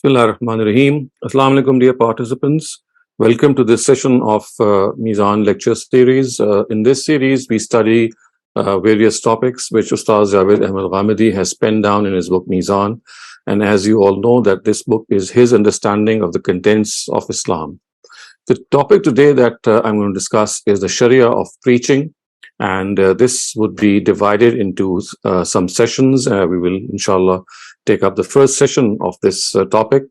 Bismillah ar-Rahman ar-Rahim. Assalamu alaikum, dear participants. Welcome to this session of Meezan lecture series. In this series, we study various topics which Ustaz Javed Ahmed Ghamidi has penned down in his book Meezan. And as you all know, that this book is his understanding of the contents of Islam. The topic today that I'm going to discuss is the Shariah of preaching. And this would be divided into some sessions. We will, inshallah, take up the first session of this topic.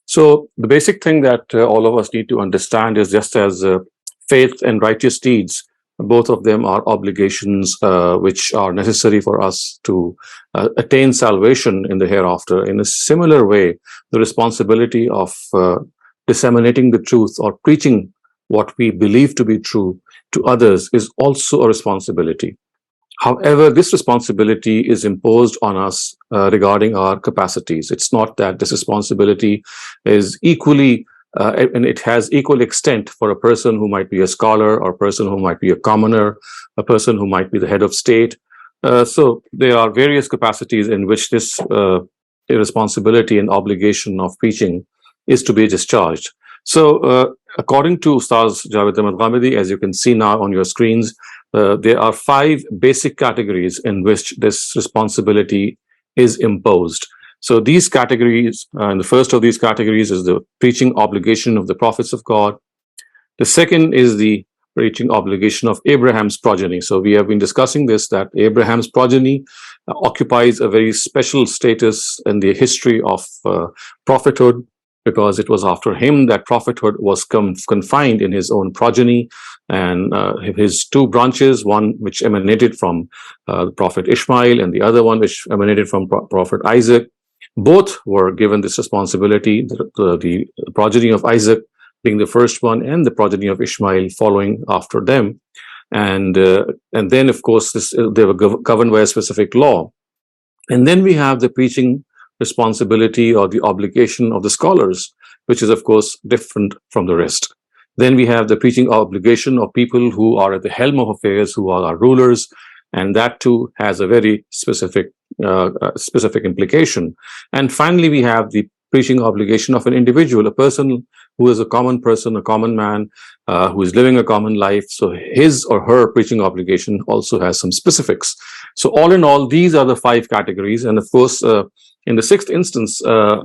So the basic thing that all of us need to understand is just as faith and righteous deeds, both of them are obligations which are necessary for us to attain salvation in the hereafter. In a similar way, the responsibility of disseminating the truth or preaching what we believe to be true to others is also a responsibility. However, this responsibility is imposed on us regarding our capacities. It's not that this responsibility is equally, and it has equal extent for a person who might be a scholar, or a person who might be a commoner, a person who might be the head of state. So there are various capacities in which this responsibility and obligation of preaching is to be discharged. So according to Ustaz Javed Ahmed Ghamidi, as you can see now on your screens, there are 5 basic categories in which this responsibility is imposed. So these categories, and the first of these categories is the preaching obligation of the prophets of God. The second is the preaching obligation of Abraham's progeny. So we have been discussing this, that Abraham's progeny occupies a very special status in the history of prophethood, because it was after him that prophethood was confined in his own progeny, and his 2 branches, one which emanated from the prophet Ishmael and the other one which emanated from prophet Isaac. Both were given this responsibility, the progeny of Isaac being the first one and the progeny of Ishmael following after them. And then, of course, they were governed by a specific law. And then we have the preaching responsibility or the obligation of the scholars, which is, of course, different from the rest. Then we have the preaching obligation of people who are at the helm of affairs, who are our rulers, and that too has a very specific implication. And finally, we have the preaching obligation of an individual, a person who is a common person, a common man, who is living a common life. So his or her preaching obligation also has some specifics. So all in all, these are the 5 categories. And of course, in the 6th instance,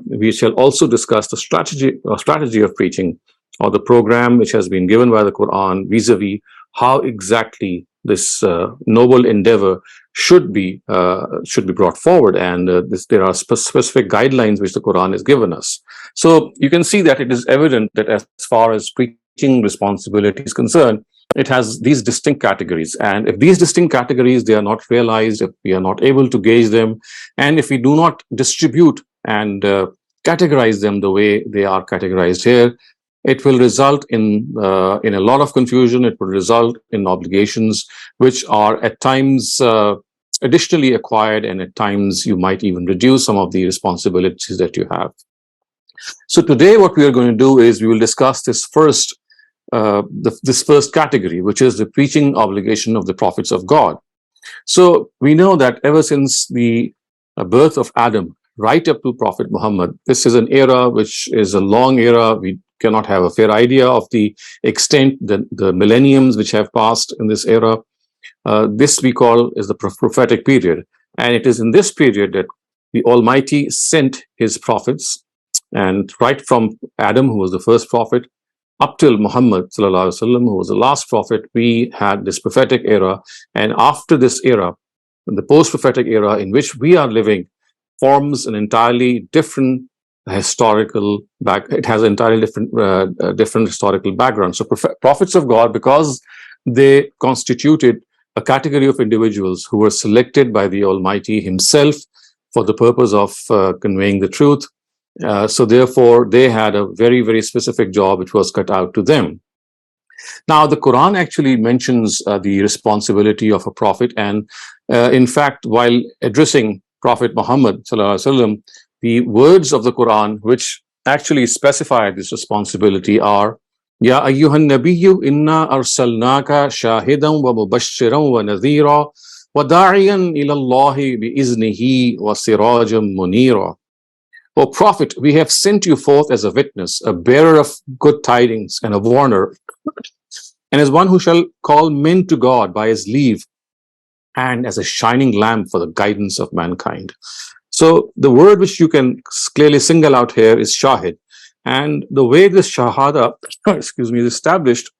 we shall also discuss the strategy of preaching, or the program which has been given by the Quran vis-a-vis how exactly this noble endeavor should be brought forward. And there are specific guidelines which the Quran has given us. So you can see that it is evident that as far as preaching responsibility is concerned, it has these distinct categories. And if these distinct categories, they are not realized, if we are not able to gauge them, and if we do not distribute and categorize them the way they are categorized here, it will result in a lot of confusion. It will result in obligations which are at times additionally acquired, and at times you might even reduce some of the responsibilities that you have. So today what we are going to do is we will discuss this first category, which is the preaching obligation of the prophets of God. So we know that ever since the birth of Adam right up to Prophet Muhammad, this is an era which is a long era. We cannot have a fair idea of the extent, the millenniums which have passed in this era. This we call is the prophetic period. And it is in this period that the Almighty sent his prophets. And right from Adam, who was the first prophet, up till Muhammad sallallahu alaihi wasallam, who was the last prophet, we had this prophetic era. And after this era, the post-prophetic era in which we are living, forms an entirely different historical it has an entirely different historical background. So prophets of God, because they constituted a category of individuals who were selected by the Almighty himself for the purpose of conveying the truth. So therefore, they had a very, very specific job which was cut out to them. Now, the Quran actually mentions the responsibility of a prophet. And in fact, while addressing Prophet Muhammad sallallahu alaihi wasallam, the words of the Quran which actually specify this responsibility are, Ya ayyuhan nabiyyu inna arsalnaka shahidan wa mubashiran wa nadhira wa da'iyan ila Allahi bi iznihi wa sirajan munira. O Prophet, we have sent you forth as a witness, a bearer of good tidings, and a warner, and as one who shall call men to God by his leave, and as a shining lamp for the guidance of mankind. So the word which you can clearly single out here is shahid. And the way this shahada, is established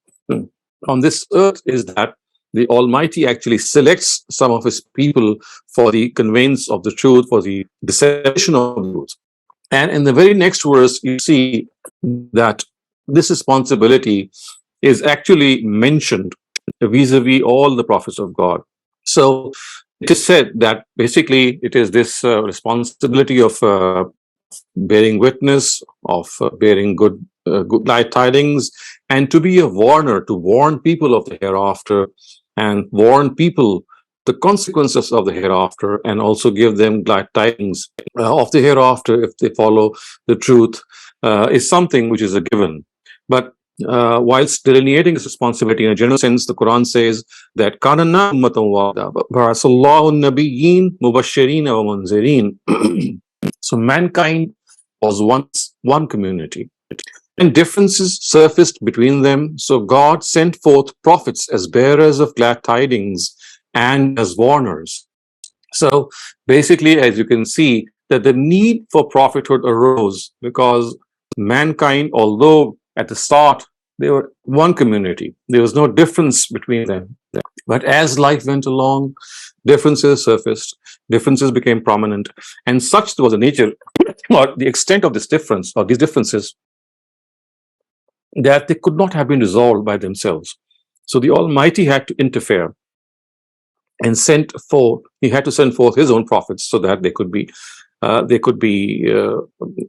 on this earth is that the Almighty actually selects some of his people for the conveyance of the truth, for the dissemination of the truth. And in the very next verse, you see that this responsibility is actually mentioned vis-a-vis all the prophets of God. So it is said that basically it is this responsibility of bearing witness, of bearing good light tidings, and to be a warner, to warn people of the hereafter, and warn people the consequences of the hereafter, and also give them glad tidings of the hereafter if they follow the truth, is something which is a given. But whilst delineating this responsibility in a general sense, the Quran says that "Kanana ummatan wahida, ba'asallahu an-nabiyyin mubashirin wa munzirin." So mankind was once one community, and differences surfaced between them. So God sent forth prophets as bearers of glad tidings and as warners. So basically, as you can see, that the need for prophethood arose because mankind, although at the start they were one community, there was no difference between them. But as life went along, differences surfaced, differences became prominent, and such was the nature or the extent of this difference or these differences that they could not have been resolved by themselves. So the Almighty had to interfere and he had to send forth his own prophets so that they could be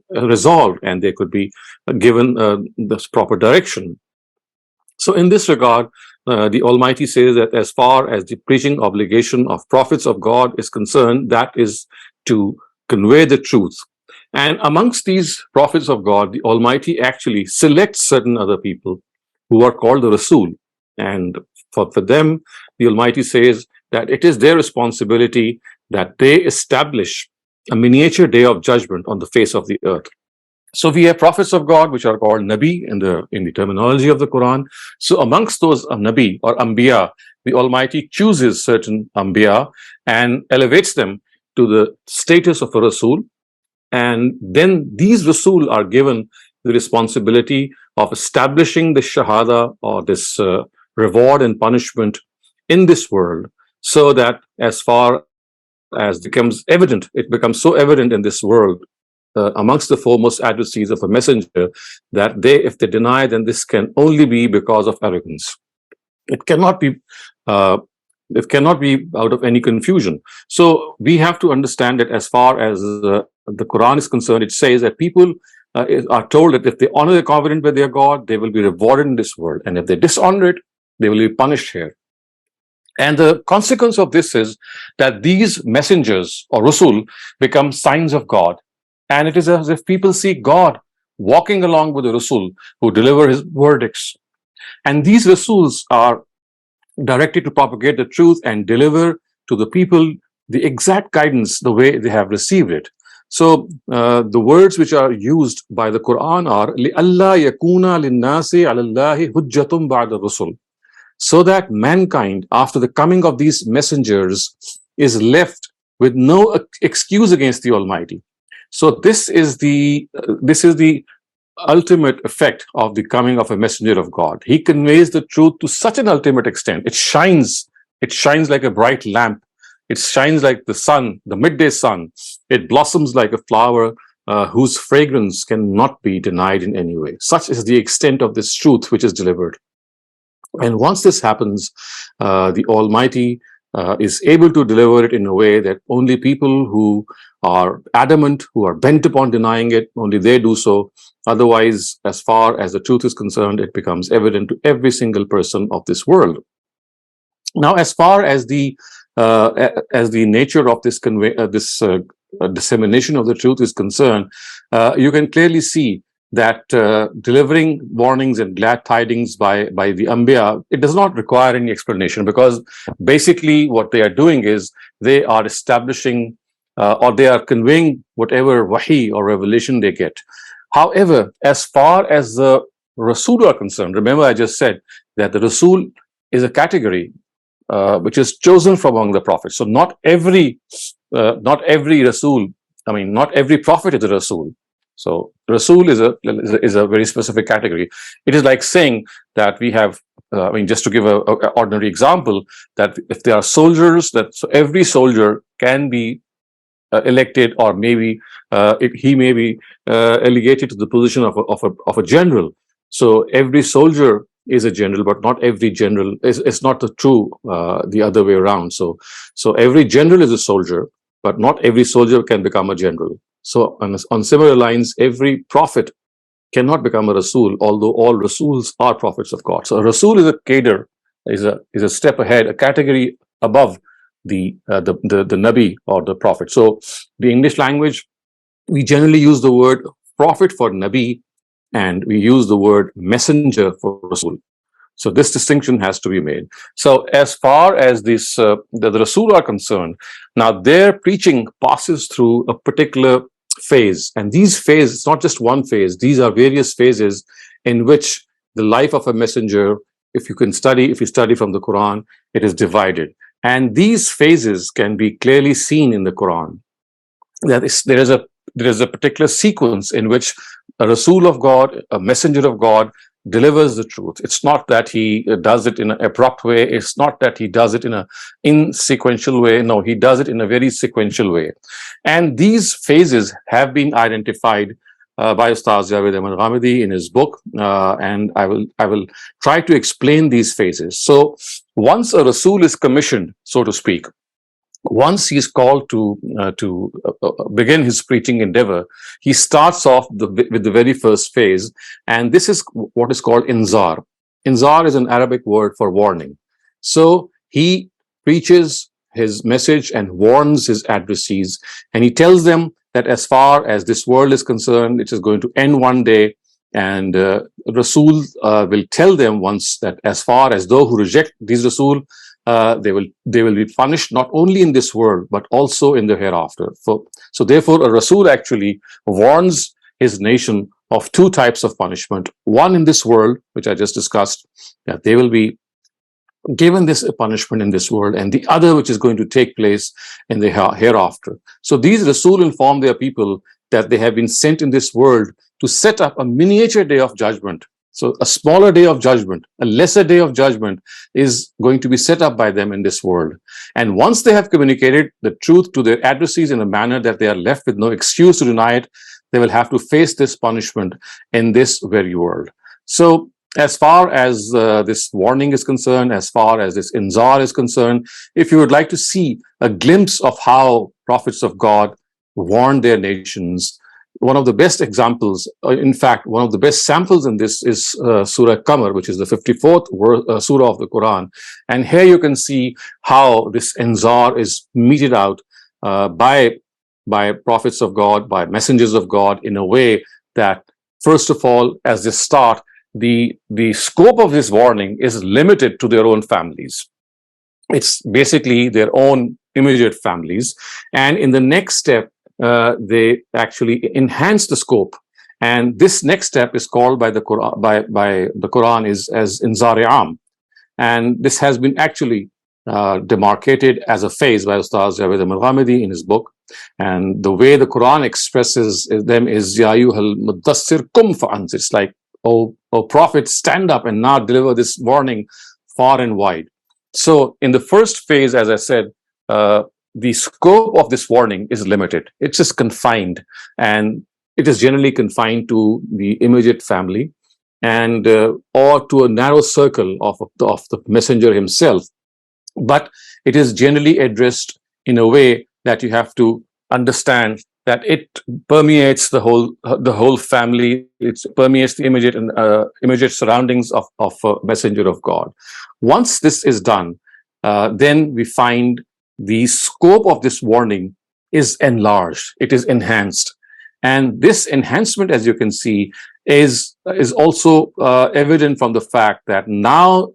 resolved and they could be given this proper direction. So in this regard, the Almighty says that as far as the preaching obligation of prophets of God is concerned, that is to convey the truth. And amongst these prophets of God, the Almighty actually selects certain other people who are called the Rasul. And for them, the Almighty says that it is their responsibility that they establish a miniature day of judgment on the face of the earth. So we have prophets of God, which are called Nabi in the terminology of the Quran. So amongst those Nabi or Anbiya, the Almighty chooses certain Anbiya and elevates them to the status of a Rasul. And then these Rasul are given the responsibility of establishing the Shahada or this reward and punishment in this world, so that as far as becomes evident, it becomes so evident in this world amongst the foremost adversaries of a messenger that if they deny, then this can only be because of arrogance. It cannot be out of any confusion. So we have to understand that as far as the Quran is concerned, it says that people are told that if they honor the covenant with their God, they will be rewarded in this world, and if they dishonor it, they will be punished here. And the consequence of this is that these messengers or Rasul become signs of God. And it is as if people see God walking along with the Rasul who deliver his verdicts. And these Rasuls are directed to propagate the truth and deliver to the people the exact guidance the way they have received it. So the words which are used by the Quran are لِأَلَّا يَكُونَ لِلنَّاسِ عَلَى اللَّهِ حُجَّةٌ بَعْدَ الرُّسُلِ, so that mankind, after the coming of these messengers, is left with no excuse against the Almighty. So this is the ultimate effect of the coming of a messenger of God. He conveys the truth to such an ultimate extent. It shines like a bright lamp. It shines like the sun, the midday sun. It blossoms like a flower whose fragrance cannot be denied in any way. Such is the extent of this truth which is delivered. And once this happens, the Almighty is able to deliver it in a way that only people who are adamant, who are bent upon denying it, only they do so. Otherwise, as far as the truth is concerned, it becomes evident to every single person of this world. Now, as far as the nature of this dissemination of the truth is concerned, you can clearly see that delivering warnings and glad tidings by the Anbiya, it does not require any explanation, because basically what they are doing is they are establishing or they are conveying whatever wahi or revelation they get. However, as far as the Rasul are concerned, remember I just said that the Rasul is a category which is chosen from among the prophets. So not every Rasul, I mean, not every prophet is a Rasul. So Rasul is a very specific category. It is like saying that we have, I mean, just to give a ordinary example, that if there are soldiers, that so every soldier can be elected, or maybe he may be elevated to the position of a general. So every soldier is a general, but not every general is not the true the other way around. So every general is a soldier, but not every soldier can become a general. So on similar lines, every prophet cannot become a Rasul, although all Rasuls are prophets of God. So a Rasul is a cadre, is a step ahead, a category above the Nabi or the prophet. So the English language, we generally use the word prophet for Nabi, and we use the word messenger for Rasul. So this distinction has to be made. So as far as this the Rasul are concerned, now their preaching passes through a particular phase, and these phases, it's not just one phase, these are various phases in which the life of a messenger, if you study from the Quran, it is divided. And these phases can be clearly seen in the Quran. There is a particular sequence in which a Rasul of God, a messenger of God, delivers the truth. It's not that he does it in an abrupt way. It's not that he does it in an insequential way. No, he does it in a very sequential way. And these phases have been identified by Ustaz Javed Ghamidi in his book, and I will try to explain these phases. So once a Rasul is commissioned, so to speak, once he is called to begin his preaching endeavor, he starts off with the very first phase, and this is what is called inzar. Inzar is an Arabic word for warning. So he preaches his message and warns his adversaries, and he tells them that as far as this world is concerned, it is going to end one day, and Rasul will tell them once that as far as those who reject these Rasul, they will be punished not only in this world but also in the hereafter. So therefore, a Rasul actually warns his nation of two types of punishment: one in this world, which I just discussed, that they will be given this punishment in this world, and the other which is going to take place in the hereafter. So these Rasul inform their people that they have been sent in this world to set up a miniature day of judgment. So a smaller day of judgment, a lesser day of judgment is going to be set up by them in this world. And once they have communicated the truth to their adversaries in a manner that they are left with no excuse to deny it, they will have to face this punishment in this very world. So as far as this warning is concerned, as far as this inzar is concerned, if you would like to see a glimpse of how prophets of God warned their nations, one of the best examples, in fact, one of the best samples in this is Surah Qamar, which is the 54th surah of the Quran. And here you can see how this inzar is meted out by prophets of God, by messengers of God, in a way that, first of all, as they start, the scope of this warning is limited to their own families. It's basically their own immediate families. And in the next step, they actually enhance the scope. And this next step is called by the Quran, by the Quran as Inzar Am. And this has been actually demarcated as a phase by Ustaz Javed Ghamidi in his book. And the way the Quran expresses them is Ya ayyuhal muddassir kum fa'anzir. It's like, oh prophet, stand up and now deliver this warning far and wide. So in the first phase, as I said, the scope of this warning is limited. It's just confined, and it is generally confined to the immediate family, and or to a narrow circle of the messenger himself. But it is generally addressed in a way that you have to understand that it permeates the whole family. It permeates the immediate surroundings of a messenger of God. Once this is done, then we find the scope of this warning is enlarged. It is enhanced, and this enhancement, as you can see, is also evident from the fact that now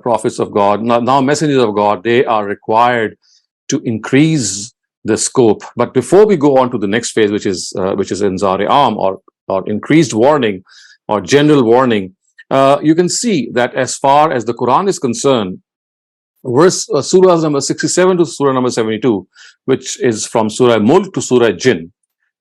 prophets of God, now messengers of God, they are required to increase the scope. But before we go on to the next phase, which is Inzar Am, or increased warning or general warning, you can see that as far as the Quran is concerned, surah number 67 to surah number 72, which is from Surah Mulk to Surah Jinn.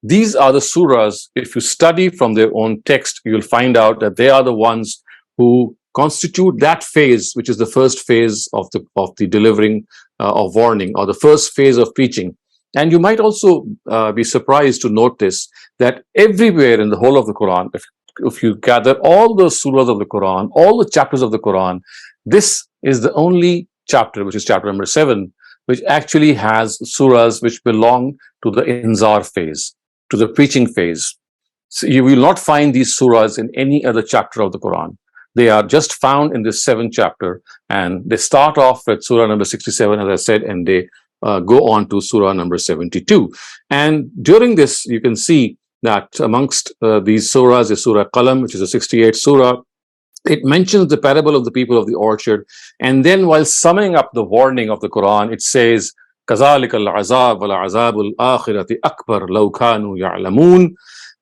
These are the surahs, if you study from their own text, you'll find out that they are the ones who constitute that phase, which is the first phase of the delivering of warning, or the first phase of preaching. And you might also be surprised to notice that everywhere in the whole of the Quran, if you gather all the surahs of the Quran, all the chapters of the Quran, this is the only chapter, which is chapter number 7, which actually has surahs which belong to the Inzar phase, to the preaching phase. So you will not find these surahs in any other chapter of the Quran. They are just found in this 7th chapter, and they start off with surah number 67, as I said, and they go on to surah number 72. And during this, you can see that amongst these surahs is Surah Qalam, which is a 68th surah. It mentions the parable of the people of the orchard, and then while summing up the warning of the Quran, it says, كَذَلِكَ الْعَذَابُ وَالْعَذَابُ الْآخِرَةِ أَكْبَرُ لَوْ كَانُوا يَعْلَمُونَ.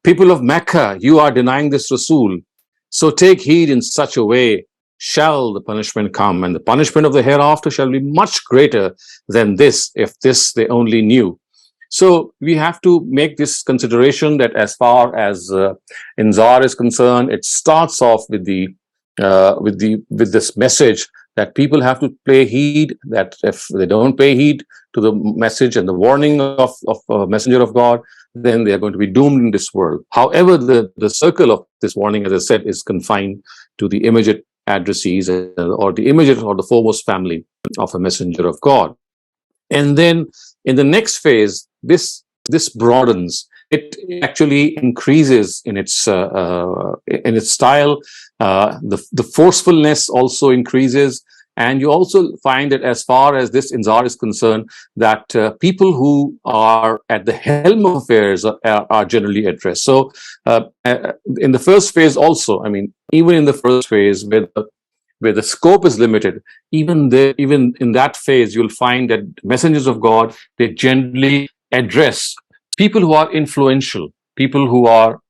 People of Mecca, you are denying this Rasul, so take heed in such a way shall the punishment come, and the punishment of the hereafter shall be much greater than this, if this they only knew. So we have to make this consideration that as far as Inzar is concerned, it starts off with this message that people have to pay heed, that if they don't pay heed to the message and the warning of a messenger of God, then they are going to be doomed in this world. However, the circle of this warning, as I said, is confined to the immediate addressees or the immediate or the foremost family of a messenger of God. And then in the next phase, this broadens. It actually increases in its style. The forcefulness also increases, and you also find that as far as this Inzar is concerned, that people who are at the helm of affairs are generally addressed. So in the first phase also, I mean, even in the first phase where the scope is limited, even in that phase, you'll find that messengers of God, they generally address people who are influential, people who are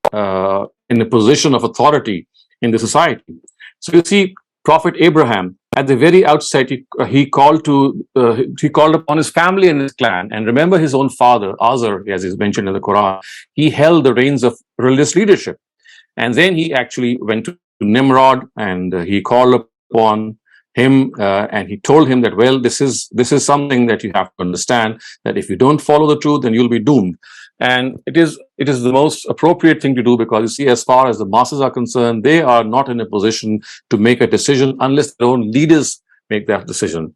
in a position of authority in the society. So you see, Prophet Abraham, at the very outset, he called upon his family and his clan. And remember, his own father, Azar, as is mentioned in the Quran, he held the reins of religious leadership. And then he actually went to Nimrod, and he called upon him, and he told him that, well, this is something that you have to understand, that if you don't follow the truth, then you'll be doomed. And it is the most appropriate thing to do, because you see, as far as the masses are concerned, they are not in a position to make a decision unless their own leaders make that decision.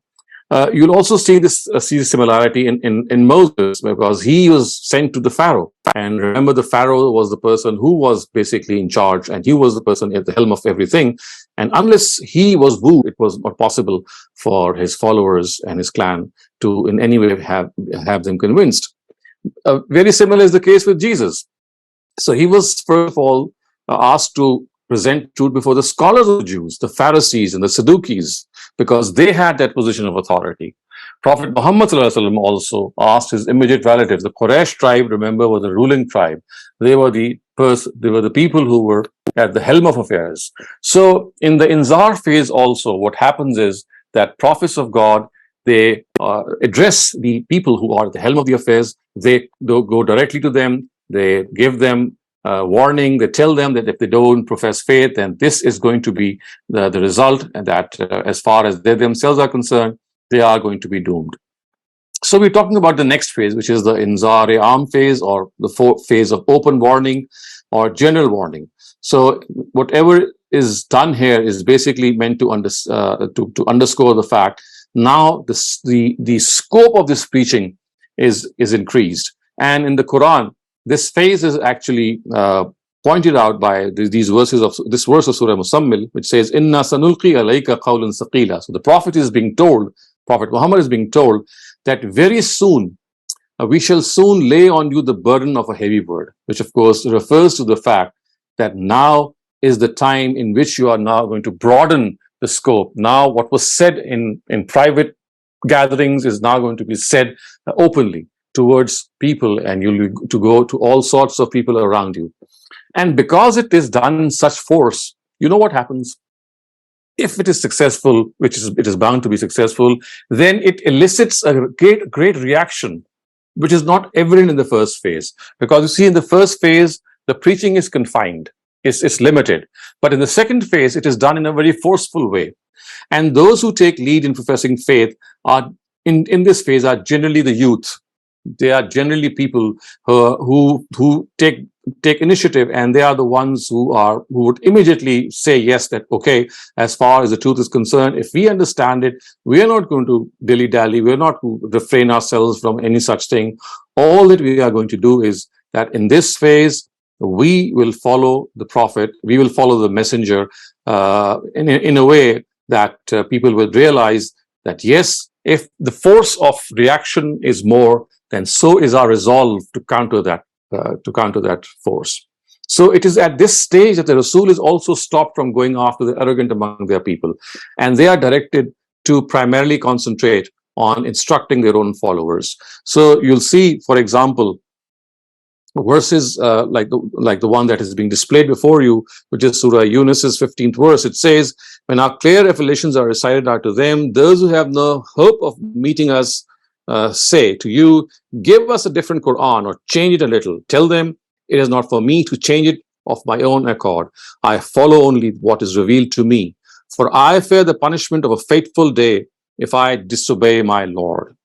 You'll also see the similarity in Moses, because he was sent to the Pharaoh. And remember, the Pharaoh was the person who was basically in charge, and he was the person at the helm of everything. And unless he was wooed, it was not possible for his followers and his clan to in any way have them convinced. Very similar is the case with Jesus. So he was, first of all, asked to present truth before the scholars of the Jews, the Pharisees and the Sadducees, because they had that position of authority. Prophet Muhammad also asked his immediate relatives. The Quraysh tribe, remember, was the ruling tribe. They were the people who were at the helm of affairs. So in the Inzar phase also, what happens is that prophets of God, they address the people who are at the helm of the affairs. They go directly to them. They give them warning. They tell them that if they don't profess faith, then this is going to be the result, and that as far as they themselves are concerned, they are going to be doomed. So we're talking about the next phase, which is the Inzar Am phase, or the phase of open warning or general warning. So whatever is done here is basically meant to underscore the fact now the scope of this preaching is increased. And in the Quran, this phase is actually pointed out by these verses of this verse of Surah Musammil, which says, "Inna sanulqi alayka qawlan saqila." So the Prophet is being told, Prophet Muhammad is being told that very soon we shall soon lay on you the burden of a heavy word, which of course refers to the fact that now is the time in which you are now going to broaden the scope. Now what was said in private gatherings is now going to be said openly, towards people, and you'll to go to all sorts of people around you. And because it is done in such force, you know what happens? If it is successful, which is it is bound to be successful, then it elicits a great reaction, which is not evident in the first phase. Because you see, in the first phase, the preaching is confined, it's limited. But in the second phase, it is done in a very forceful way. And those who take lead in professing faith are in this phase are generally the youth. They are generally people who take initiative, and they are the ones who would immediately say yes, that okay, as far as the truth is concerned, if we understand it, we are not going to dilly-dally, we are not going to refrain ourselves from any such thing. All that we are going to do is that in this phase, we will follow the prophet, we will follow the messenger in a way that people will realize that yes, if the force of reaction is more, then so is our resolve to counter that force. So it is at this stage that the Rasul is also stopped from going after the arrogant among their people, and they are directed to primarily concentrate on instructing their own followers. So you'll see, for example, verses like the one that is being displayed before you, which is Surah Yunus's 15th verse. It says, "When our clear revelations are recited unto them, those who have no hope of meeting us say to you, give us a different Quran or change it a little. Tell them, it is not for me to change it of my own accord. I follow only what is revealed to me. For I fear the punishment of a fateful day if I disobey my Lord."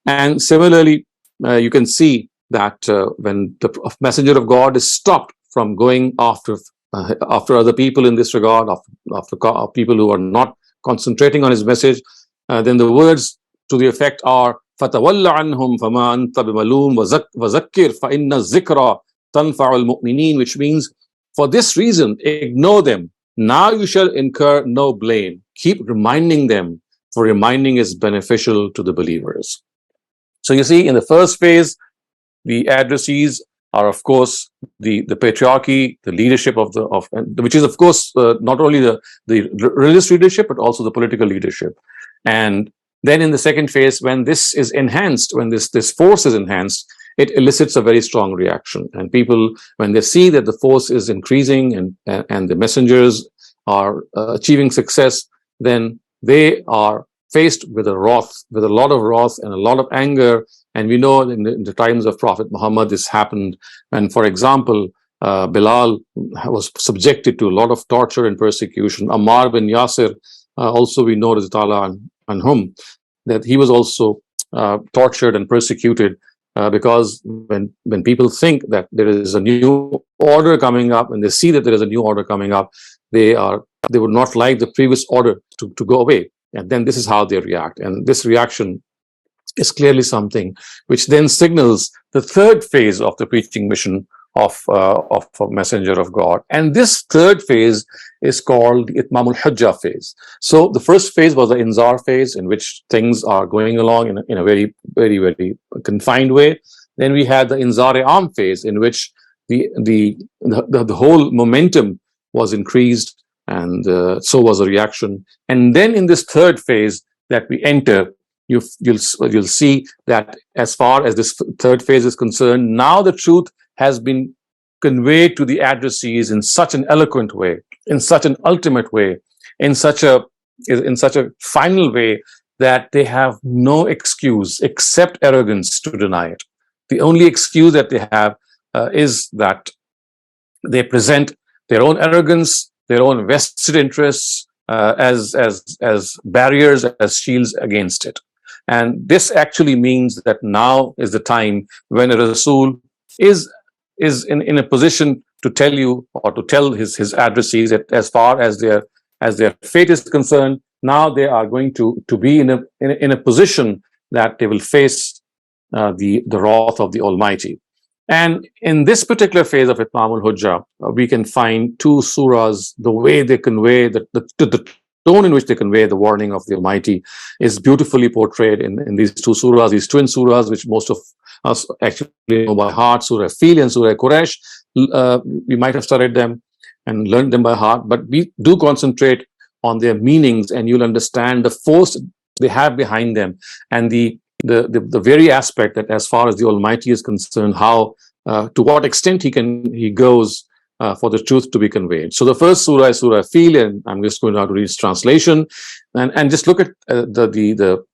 And similarly, you can see that when the messenger of God is stopped from going after other people in this regard, after people who are not concentrating on his message, then the words to the effect are, فَتَوَلَّ عَنْهُمْ فَمَا أَنْتَ بِمَلُومٍ وَذَكِّرْ فَإِنَّ الذِّكْرَى تَنْفَعُ الْمُؤْمِنِينَ, which means, for this reason, ignore them. Now you shall incur no blame. Keep reminding them, for reminding is beneficial to the believers. So you see, in the first phase, the addressees are, of course, the patriarchy, the leadership which is, of course, not only the religious leadership, but also the political leadership. And then in the second phase, when this is enhanced, when this force is enhanced, it elicits a very strong reaction. And people, when they see that the force is increasing and the messengers are achieving success, then they are faced with a lot of wrath and a lot of anger. And we know in the times of Prophet Muhammad, this happened. And for example, Bilal was subjected to a lot of torture and persecution. Ammar bin Yasir, also we know anhum, that he was also tortured and persecuted because when people think that there is a new order coming up, and they see that there is a new order coming up, they would not like the previous order to go away. And then this is how they react. And this reaction is clearly something which then signals the third phase of the preaching mission of a messenger of God. And this third phase is called the Itmamul Hujjah phase. So the first phase was the Inzar phase, in which things are going along in a very, very, very confined way. Then we had the Inzar-e-Am phase, in which the whole momentum was increased, and so was the reaction. And then in this third phase that we enter, you'll see that as far as this third phase is concerned, now the truth has been conveyed to the addressees in such an eloquent way, in such an ultimate way, in such a final way, that they have no excuse except arrogance to deny it. The only excuse that they have is that they present their own arrogance, their own vested interests as barriers, as shields against it. And this actually means that now is the time when a Rasul is in a position to tell you, or to tell his addressees, that as far as their fate is concerned, now they are going to be in a position that they will face the wrath of the Almighty. And in this particular phase of Itmamul Hujjah, we can find two surahs. The way they convey the tone in which they convey the warning of the Almighty is beautifully portrayed in these two surahs, these twin surahs, which most of us actually know by heart, Surah Fil and Surah Quraysh. We might have studied them and learned them by heart, but we do concentrate on their meanings, and you'll understand the force they have behind them, and the the very aspect that as far as the Almighty is concerned, how to what extent he goes for the truth to be conveyed. So the first surah is Surah Fil, and I'm just going to read its translation, and just look at the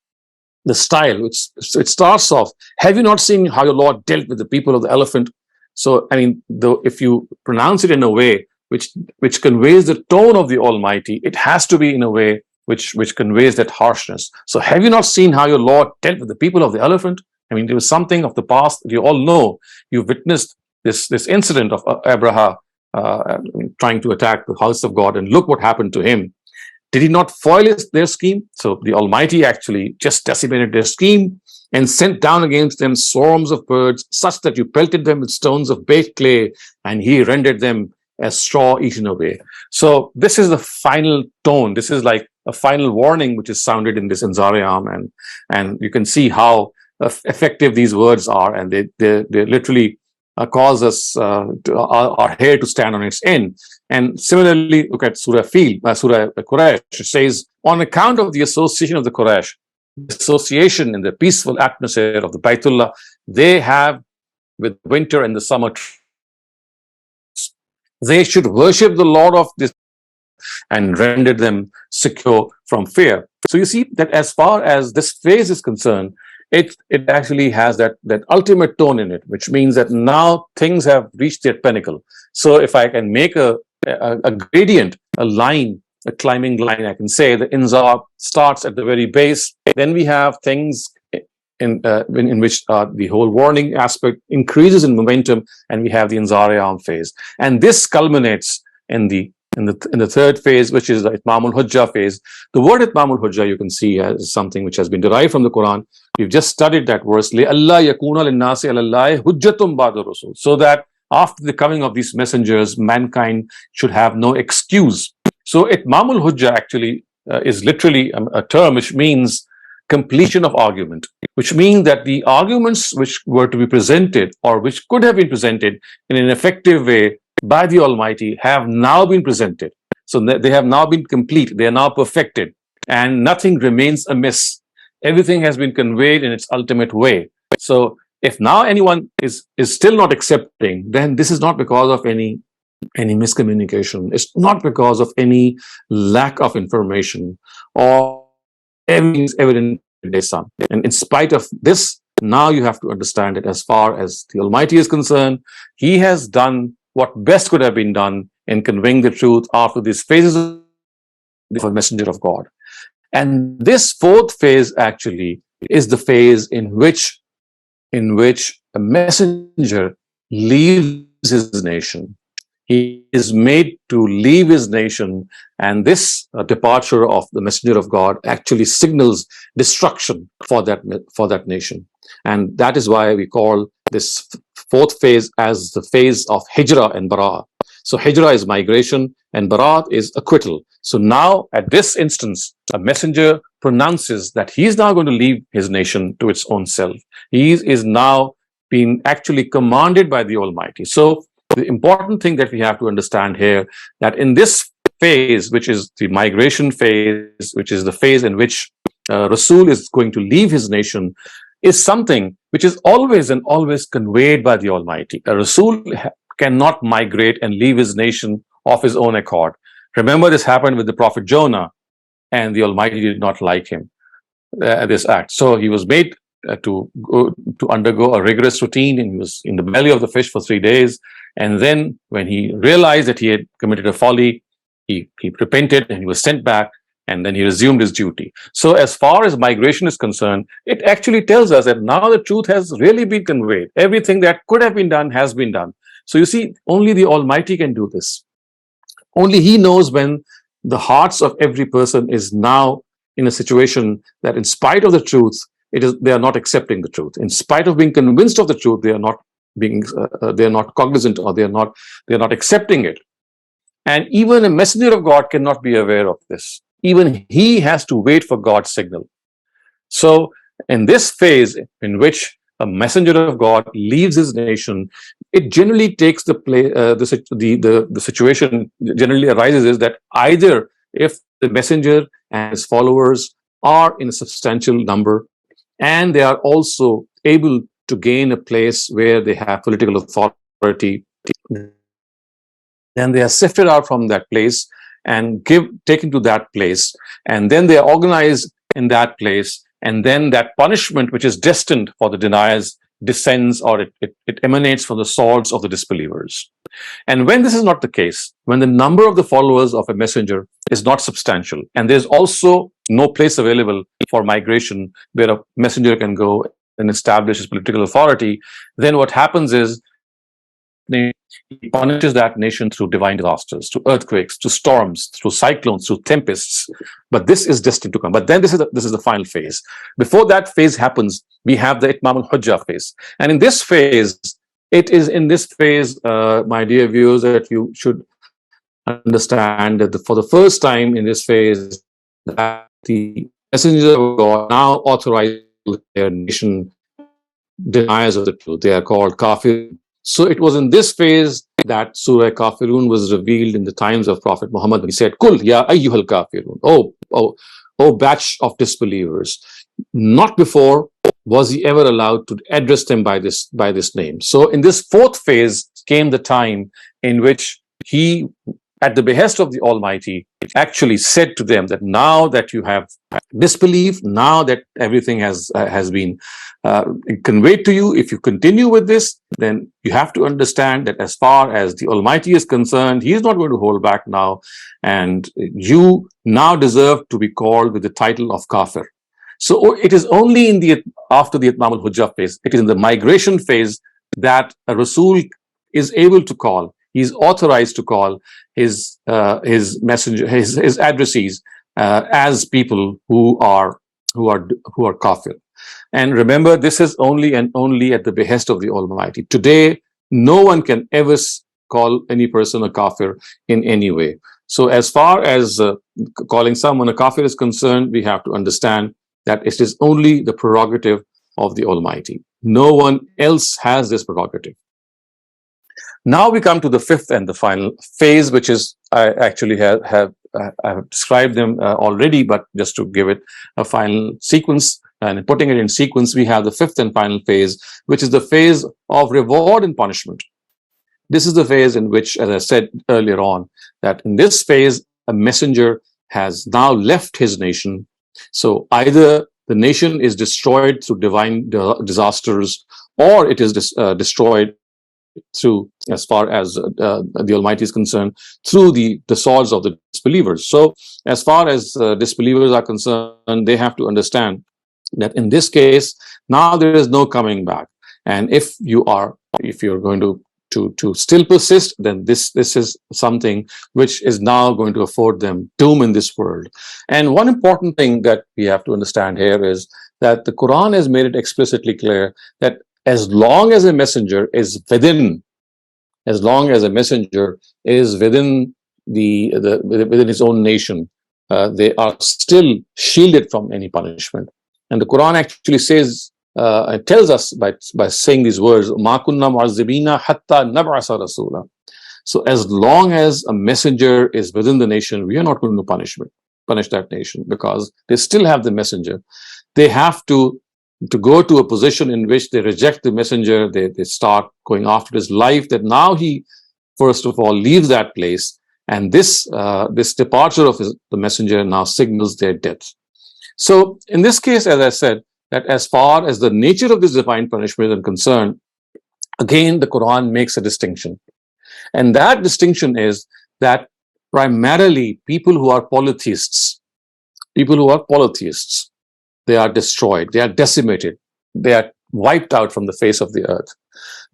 style. It starts off, have you not seen how your Lord dealt with the people of the elephant? So, I mean, if you pronounce it in a way which conveys the tone of the Almighty, it has to be in a way which conveys that harshness. So, have you not seen how your Lord dealt with the people of the elephant? I mean, there was something of the past that you all know. You witnessed this incident of Abraha trying to attack the house of God, and look what happened to him. Did he not foil their scheme? So the Almighty actually just decimated their scheme and sent down against them swarms of birds, such that you pelted them with stones of baked clay, and he rendered them as straw eaten away. So this is the final tone. This is like a final warning which is sounded in this Inzar-e-Am, and you can see how effective these words are, and they literally cause us our hair to stand on its end. And similarly, look at Surah Fil, Surah Quraysh. It says, on account of the association of the Quraysh, the association in the peaceful atmosphere of the Baitullah, they have with winter and the summer. They should worship the Lord of this and render them secure from fear. So you see that as far as this phase is concerned, it actually has that ultimate tone in it, which means that now things have reached their pinnacle. So if I can make a gradient, a line, a climbing line, I can say the Inzar starts at the very base. Then we have things in which the whole warning aspect increases in momentum, and we have the Inzar-e-Am phase. And this culminates in the third phase, which is the Itmamul Hujjah phase. The word Itmamul Hujjah, you can see, is something which has been derived from the Quran. We've just studied that verse, لِأَلَّا يَكُونَ لِلنَّاسِ عَلَى اللَّهِ حُجَّةٌ بَعْدَ الرُّسُولِ, so that after the coming of these messengers, mankind should have no excuse. So Itmamul Hujjah actually is literally a term which means completion of argument, which means that the arguments which were to be presented, or which could have been presented in an effective way by the Almighty, have now been presented. So they have now been complete, they are now perfected, and nothing remains amiss. Everything has been conveyed in its ultimate way. So if now anyone is still not accepting, then this is not because of any miscommunication. It's not because of any lack of information, or everything is evident in the Son. And in spite of this, now you have to understand that as far as the Almighty is concerned, He has done what best could have been done in conveying the truth after these phases of the messenger of God. And this fourth phase actually is the phase in which a messenger leaves his nation. He is made to leave his nation, and this departure of the messenger of God actually signals destruction for that nation. And that is why we call this fourth phase as the phase of Hijrah and Bara'ah. So Hijrah is migration, and Bara'at is acquittal. So now, at this instance, a messenger pronounces that he is now going to leave his nation to its own self. He is now being actually commanded by the Almighty. So the important thing that we have to understand here, that in this phase, which is the migration phase, which is the phase in which Rasul is going to leave his nation, is something which is always and always conveyed by the Almighty. A Rasul cannot migrate and leave his nation of his own accord. Remember, this happened with the Prophet Jonah, and the Almighty did not like him, this act. So he was made to undergo a rigorous routine, and he was in the belly of the fish for 3 days. And then when he realized that he had committed a folly, he repented and he was sent back, and then he resumed his duty. So as far as migration is concerned, it actually tells us that now the truth has really been conveyed. Everything that could have been done has been done. So you see, only the Almighty can do this. Only He knows when the hearts of every person is now in a situation that, in spite of the truth, they are not accepting the truth. In spite of being convinced of the truth, they are not cognizant, or they are not accepting it. And even a messenger of God cannot be aware of this. Even he has to wait for God's signal. So in this phase in which a messenger of God leaves his nation, it generally takes the situation generally arises is that either if the messenger and his followers are in a substantial number, and they are also able to gain a place where they have political authority, then they are sifted out from that place and taken to that place, and then they are organized in that place, and then that punishment which is destined for the deniers descends, or it emanates from the swords of the disbelievers. And when this is not the case, when the number of the followers of a messenger is not substantial, and there's also no place available for migration where a messenger can go and establish his political authority, then what happens is he punishes that nation through divine disasters, through earthquakes, through storms, through cyclones, through tempests. But this is destined to come. But then this is the final phase. Before that phase happens, we have the Itmam al-Hujjah phase. And in this phase, it is in this phase, my dear viewers, that you should understand that for the first time in this phase, that the messengers of God now authorize their nation deniers of the truth. They are called kafir. So it was in this phase that Surah Kafirun was revealed in the times of Prophet Muhammad. He said, Kul ya ayyuhal kafirun. Oh, batch of disbelievers. Not before was he ever allowed to address them by this name. So in this fourth phase came the time in which he, at the behest of the Almighty, actually said to them that now that you have disbelieved, now that everything has been conveyed to you, if you continue with this, then you have to understand that as far as the Almighty is concerned, he is not going to hold back now, and you now deserve to be called with the title of kafir. So it is only after the Itmam al-Hujjah phase, it is in the migration phase that a Rasul is able to call, he is authorized to call his messenger, his addressees as people who are kafir. And remember, this is only and only at the behest of the Almighty. Today, no one can ever call any person a kafir in any way. So as far as calling someone a kafir is concerned, we have to understand that it is only the prerogative of the Almighty. No one else has this prerogative. Now we come to the fifth and the final phase, which is, I actually have described them already, but just to give it a final sequence, and putting it in sequence, we have the fifth and final phase, which is the phase of reward and punishment. This is the phase in which, as I said earlier on, that in this phase, a messenger has now left his nation. So either the nation is destroyed through divine disasters, or it is destroyed through, as far as the Almighty is concerned, through the swords of the disbelievers. So as far as disbelievers are concerned, they have to understand that in this case, now there is no coming back. And if you're going to still persist, then this is something which is now going to afford them doom in this world. And one important thing that we have to understand here is that the Quran has made it explicitly clear that as long as a messenger is within his own nation, they are still shielded from any punishment. And the Quran actually says, it tells us by saying these words, "Ma kunna mu'azzibina hatta nab'asa rasula." So as long as a messenger is within the nation, we are not going to punish that nation, because they still have the messenger. They have to go to a position in which they reject the messenger, they start going after his life, that now he, first of all, leaves that place, and this departure of the messenger now signals their death. So in this case, as I said, that as far as the nature of this divine punishment is concerned, again, the Quran makes a distinction. And that distinction is that primarily people who are polytheists, they are destroyed, they are decimated, they are wiped out from the face of the earth.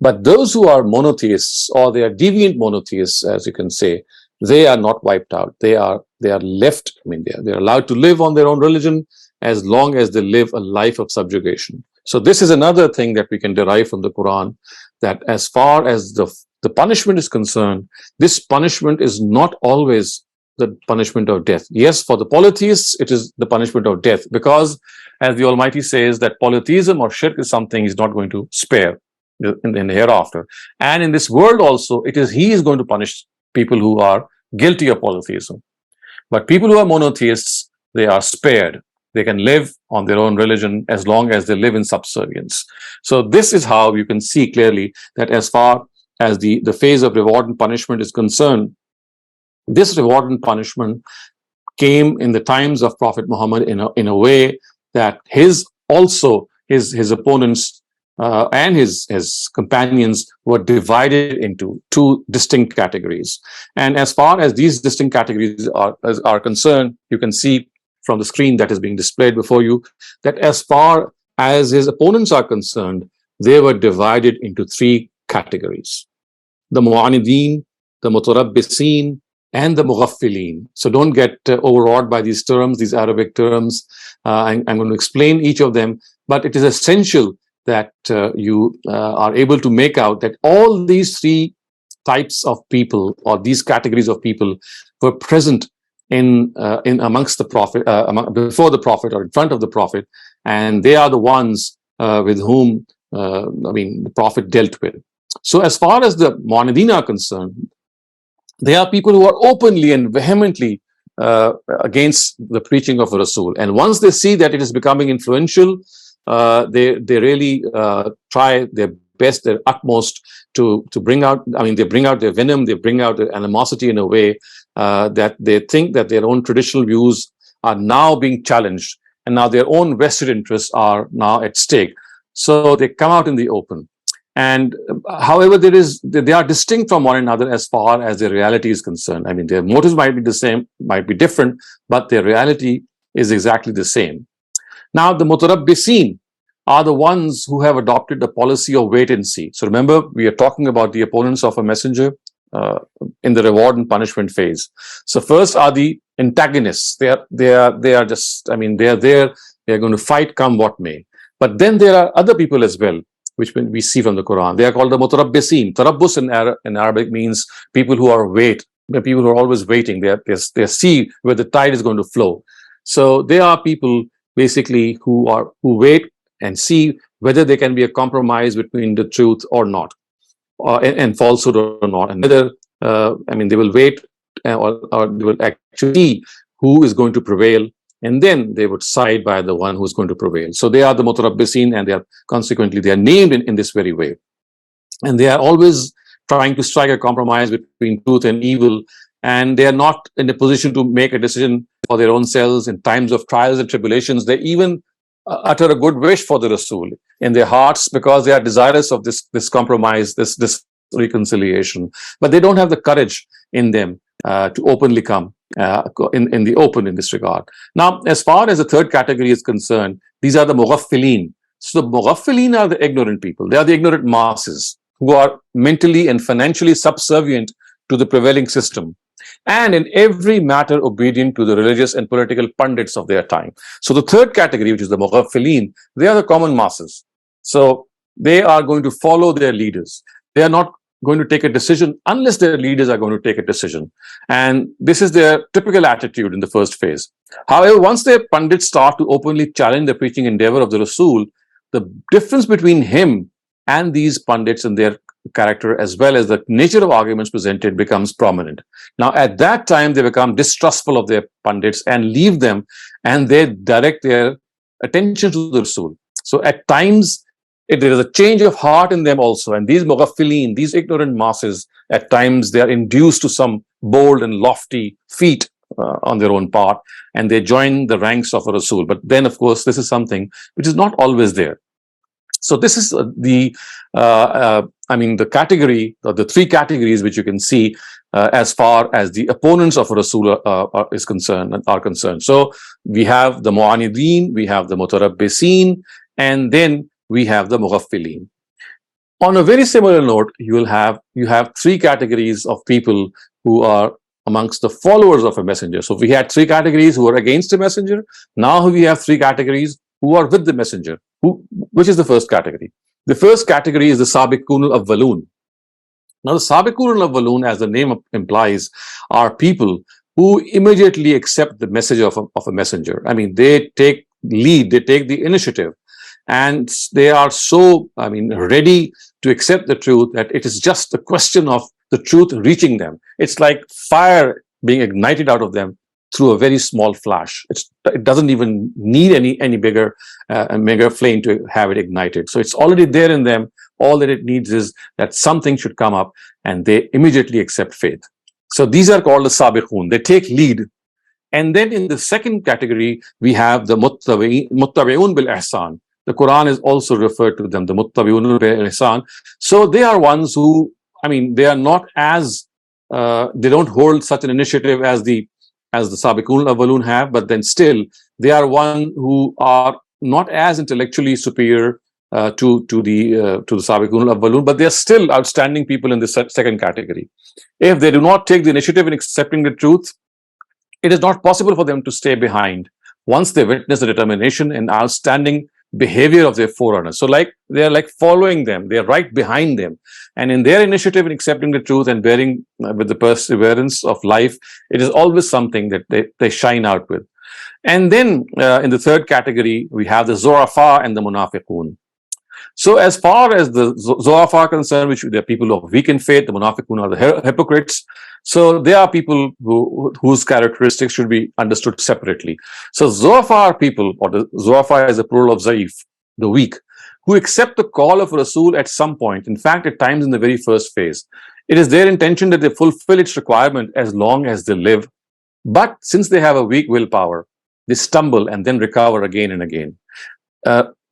But those who are monotheists, or they are deviant monotheists, as you can say, they are not wiped out. They are left. I mean, they're allowed to live on their own religion as long as they live a life of subjugation. So this is another thing that we can derive from the Quran, that as far as the punishment is concerned, this punishment is not always the punishment of death. Yes, for the polytheists, it is the punishment of death, because as the Almighty says, that polytheism or shirk is something He's not going to spare in the hereafter. And in this world also, He is going to punish people who are guilty of polytheism. But people who are monotheists, they are spared. they can live on their own religion as long as they live in subservience. So this is how you can see clearly that as far as the phase of reward and punishment is concerned, this reward and punishment came in the times of Prophet Muhammad in a way that his opponents and his companions were divided into two distinct categories. And as far as these distinct categories are concerned, you can see from the screen that is being displayed before you that as far as his opponents are concerned, they were divided into three categories: the mu'anideen, the mutarabbisin, and the mughaffilin. So don't get overawed by these terms, these Arabic terms. I'm going to explain each of them, but it is essential that you are able to make out that all these three types of people, or these categories of people, were present in amongst the Prophet, before the Prophet or in front of the Prophet, and they are the ones with whom the Prophet dealt with. So as far as the Mu'anideen are concerned, they are people who are openly and vehemently against the preaching of Rasul. And once they see that it is becoming influential, they really try their best, their utmost to bring out, they bring out their venom, they bring out their animosity in a way that they think that their own traditional views are now being challenged, and now their own vested interests are now at stake. So they come out in the open. And however, they are distinct from one another as far as their reality is concerned. Their motives might be the same, might be different, but their reality is exactly the same. Now, the mutarabbisin are the ones who have adopted the policy of wait and see. So remember, we are talking about the opponents of a messenger in the reward and punishment phase. So first are the antagonists. They are there. They are going to fight come what may. But then there are other people as well, which we see from the Quran. They are called the mutarabbisin. Tarabbus in Arabic means people who are people who are always waiting. They see where the tide is going to flow. So they are people basically who wait and see whether there can be a compromise between the truth or not, and falsehood or not, and whether they will wait or they will actually see who is going to prevail, and then they would side by the one who's going to prevail. So they are the mutarabbisin, and they are named in this very way. And they are always trying to strike a compromise between truth and evil, and they are not in a position to make a decision for their own selves in times of trials and tribulations. They even utter a good wish for the Rasul in their hearts because they are desirous of this compromise, this reconciliation. But they don't have the courage in them to openly come in the open in this regard. Now, as far as the third category is concerned, these are the mughaffilin. So the mughaffilin are the ignorant people. They are the ignorant masses who are mentally and financially subservient to the prevailing system, and in every matter obedient to the religious and political pundits of their time. So the third category, which is the mughaffilin, they are the common masses. So they are going to follow their leaders. They are not going to take a decision unless their leaders are going to take a decision. And this is their typical attitude in the first phase. However, once their pundits start to openly challenge the preaching endeavor of the Rasul, the difference between him and these pundits and their character, as well as the nature of arguments presented, becomes prominent. Now, at that time, they become distrustful of their pundits and leave them, and they direct their attention to the Rasul. So at times, there is a change of heart in them also. And these mughaffilin, these ignorant masses, at times they are induced to some bold and lofty feat on their own part, and they join the ranks of a Rasul. But then, of course, this is something which is not always there. So this is the category, or the three categories which you can see as far as the opponents of Rasul are concerned. So we have the mu'anideen, we have the mutarabbisin, and then we have the mughaffilin. On a very similar note, you have three categories of people who are amongst the followers of a messenger. So we had three categories who are against a messenger. Now we have three categories who are with the messenger. Which is the first category? The first category is the sabiqun al-awwalun. Now the sabiqun al-awwalun, as the name implies, are people who immediately accept the message of a messenger. They take lead, they take the initiative, and they are so ready to accept the truth that it is just a question of the truth reaching them. It's like fire being ignited out of them through a very small flash. It doesn't even need any bigger mega flame to have it ignited. So it's already there in them. All that it needs is that something should come up, and they immediately accept faith. So these are called the sabiqun. They take lead. And then in the second category, we have the muttabi'un bil ihsan. The Quran is also referred to them, the muttabi'un bil ihsan. So they are ones who, they are not as, they don't hold such an initiative as the sabiqun awwalun have, but then still they are one who are not as intellectually superior to the sabiqun awwalun, but they are still outstanding people in the second category. If they do not take the initiative in accepting the truth, it is not possible for them to stay behind once they witness the determination and outstanding behavior of their forerunners. So they are like following them, they are right behind them. And in their initiative in accepting the truth and bearing with the perseverance of life, it is always something that they shine out with. And then in the third category, we have the Zorafa and the Munafiqun. So as far as the Zorafa are concerned, which they are people of weak in faith, the Munafiqun are the hypocrites. So they are people whose characteristics should be understood separately. So Zorafa are people, or the Zorafa is a plural of Zaif, the weak, who accept the call of Rasul at some point, in fact at times in the very first phase. It is their intention that they fulfill its requirement as long as they live. But since they have a weak willpower, they stumble and then recover again and again.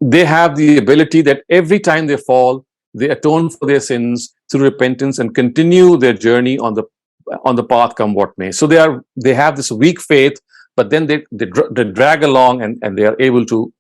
They have the ability that every time they fall, they atone for their sins through repentance and continue their journey on the path, come what may. So they have this weak faith, but then they drag along and they are able to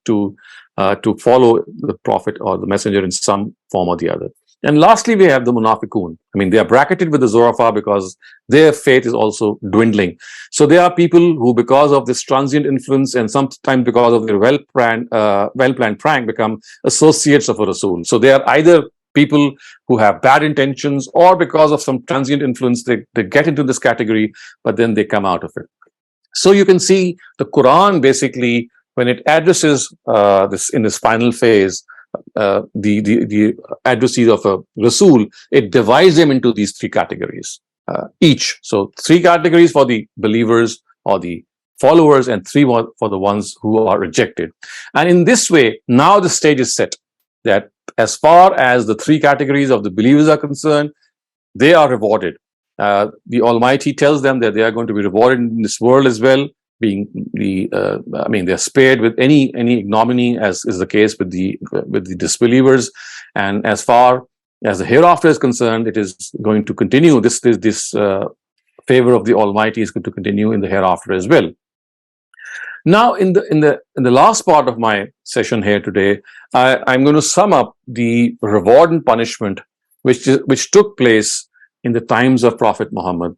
follow the Prophet or the Messenger in some form or the other. And lastly, we have the Munafiqun. They are bracketed with the Zorafa because their faith is also dwindling. So they are people who, because of this transient influence and sometimes because of their well-planned prank, become associates of a Rasul. So they are either people who have bad intentions, or because of some transient influence, they get into this category, but then they come out of it. So you can see the Quran basically, when it addresses this in this final phase, the addressees of a Rasul, it divides them into these three categories each. So three categories for the believers or the followers, and three for the ones who are rejected. And in this way, now the stage is set that as far as the three categories of the believers are concerned, they are rewarded. The Almighty tells them that they are going to be rewarded in this world as well, being they're spared with any ignominy, as is the case with the disbelievers. And as far as the hereafter is concerned, it is going to continue. This favor of the Almighty is going to continue in the hereafter as well. Now, in the last part of my session here today, I'm going to sum up the reward and punishment which took place in the times of Prophet Muhammad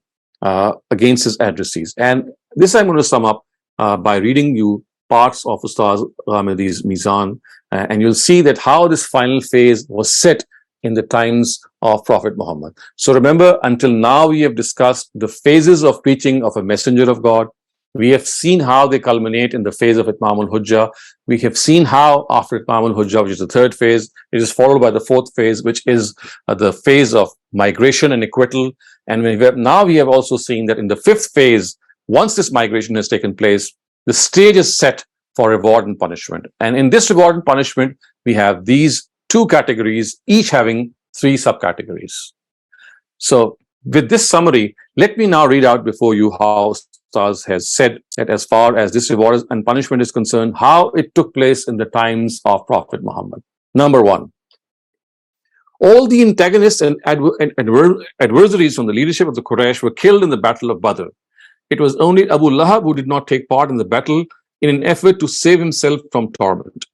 against his addressees. And this I'm going to sum up by reading you parts of Ustaz Ghamidi's Meezan, and you'll see that how this final phase was set in the times of Prophet Muhammad. So remember, until now we have discussed the phases of preaching of a messenger of God. We have seen how they culminate in the phase of Itmam al-Hujjah. We have seen how after Itmam al-Hujjah, which is the third phase, it is followed by the fourth phase, which is the phase of migration and acquittal. And now we have also seen that in the fifth phase, once this migration has taken place, the stage is set for reward and punishment. And in this reward and punishment, we have these two categories, each having three subcategories. So with this summary, let me now read out before you how Ustaz has said that as far as this reward and punishment is concerned, how it took place in the times of Prophet Muhammad. Number one, all the antagonists and adversaries from the leadership of the Quraysh were killed in the Battle of Badr. It was only Abu Lahab who did not take part in the battle in an effort to save himself from torment.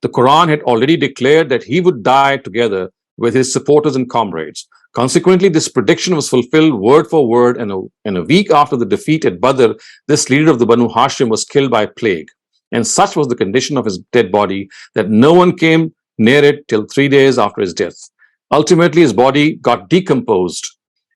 The Quran had already declared that he would die together with his supporters and comrades. Consequently, this prediction was fulfilled word for word, and a week after the defeat at Badr, this leader of the Banu Hashim was killed by plague. And such was the condition of his dead body that no one came near it till 3 days after his death. Ultimately, his body got decomposed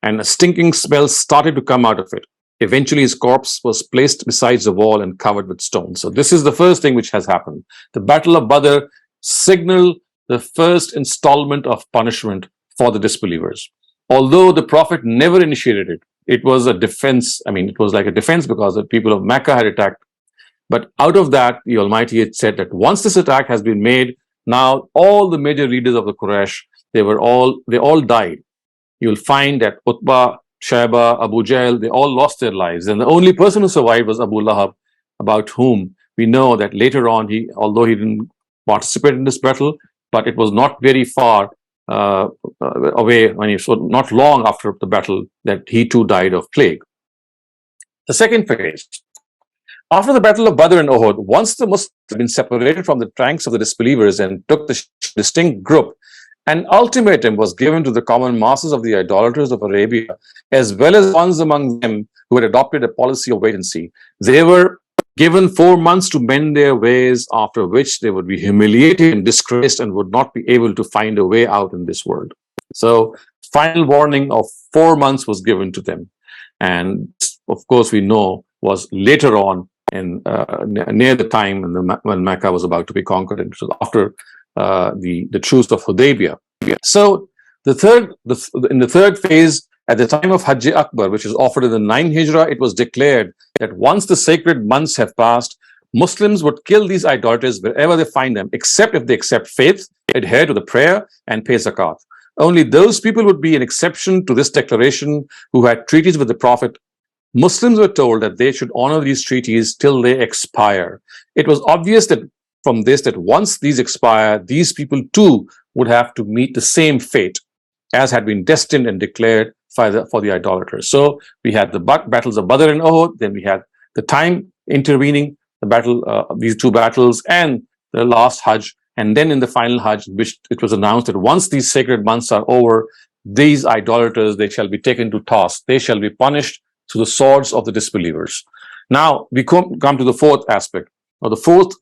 and a stinking smell started to come out of it. Eventually, his corpse was placed beside the wall and covered with stones. So this is the first thing which has happened. The Battle of Badr signaled the first installment of punishment for the disbelievers. Although the Prophet never initiated it, it was a defense. I mean, it was like a defense because the people of Mecca had attacked. But out of that, the Almighty had said that once this attack has been made, now all the major leaders of the Quraysh, they all died. You'll find that Utbah, Shaiba, Abu Jahl, they all lost their lives. And the only person who survived was Abu Lahab, about whom we know that later on, although he didn't participate in this battle, but it was not very far away, so not long after the battle, that he too died of plague. The second phase. After the battle of Badr and Uhud, once the Muslims had been separated from the ranks of the disbelievers and took the distinct group, an ultimatum was given to the common masses of the idolaters of Arabia, as well as ones among them who had adopted a policy of wait and see. They were given 4 months to mend their ways, after which they would be humiliated and disgraced and would not be able to find a way out in this world. So, final warning of 4 months was given to them. And of course, we know was later on near the time when Mecca was about to be conquered, and after the truce of Hudaybiyah. So in the third phase, at the time of Hajj Akbar, which is offered in the 9th Hijrah, it was declared that once the sacred months have passed, Muslims would kill these idolaters wherever they find them, except if they accept faith, adhere to the prayer, and pay zakat. Only those people would be an exception to this declaration who had treaties with the Prophet. Muslims were told that they should honor these treaties till they expire. It was obvious that from this that once these expire, these people too would have to meet the same fate as had been destined and declared for the idolaters. So we had the battles of Badr and Uhud, then we had the time intervening, the battle, these two battles, and the last Hajj. And then in the final Hajj, which it was announced that once these sacred months are over, these idolaters, they shall be taken to task. They shall be punished through the swords of the disbelievers. Now, we come to the fourth aspect, or the fourth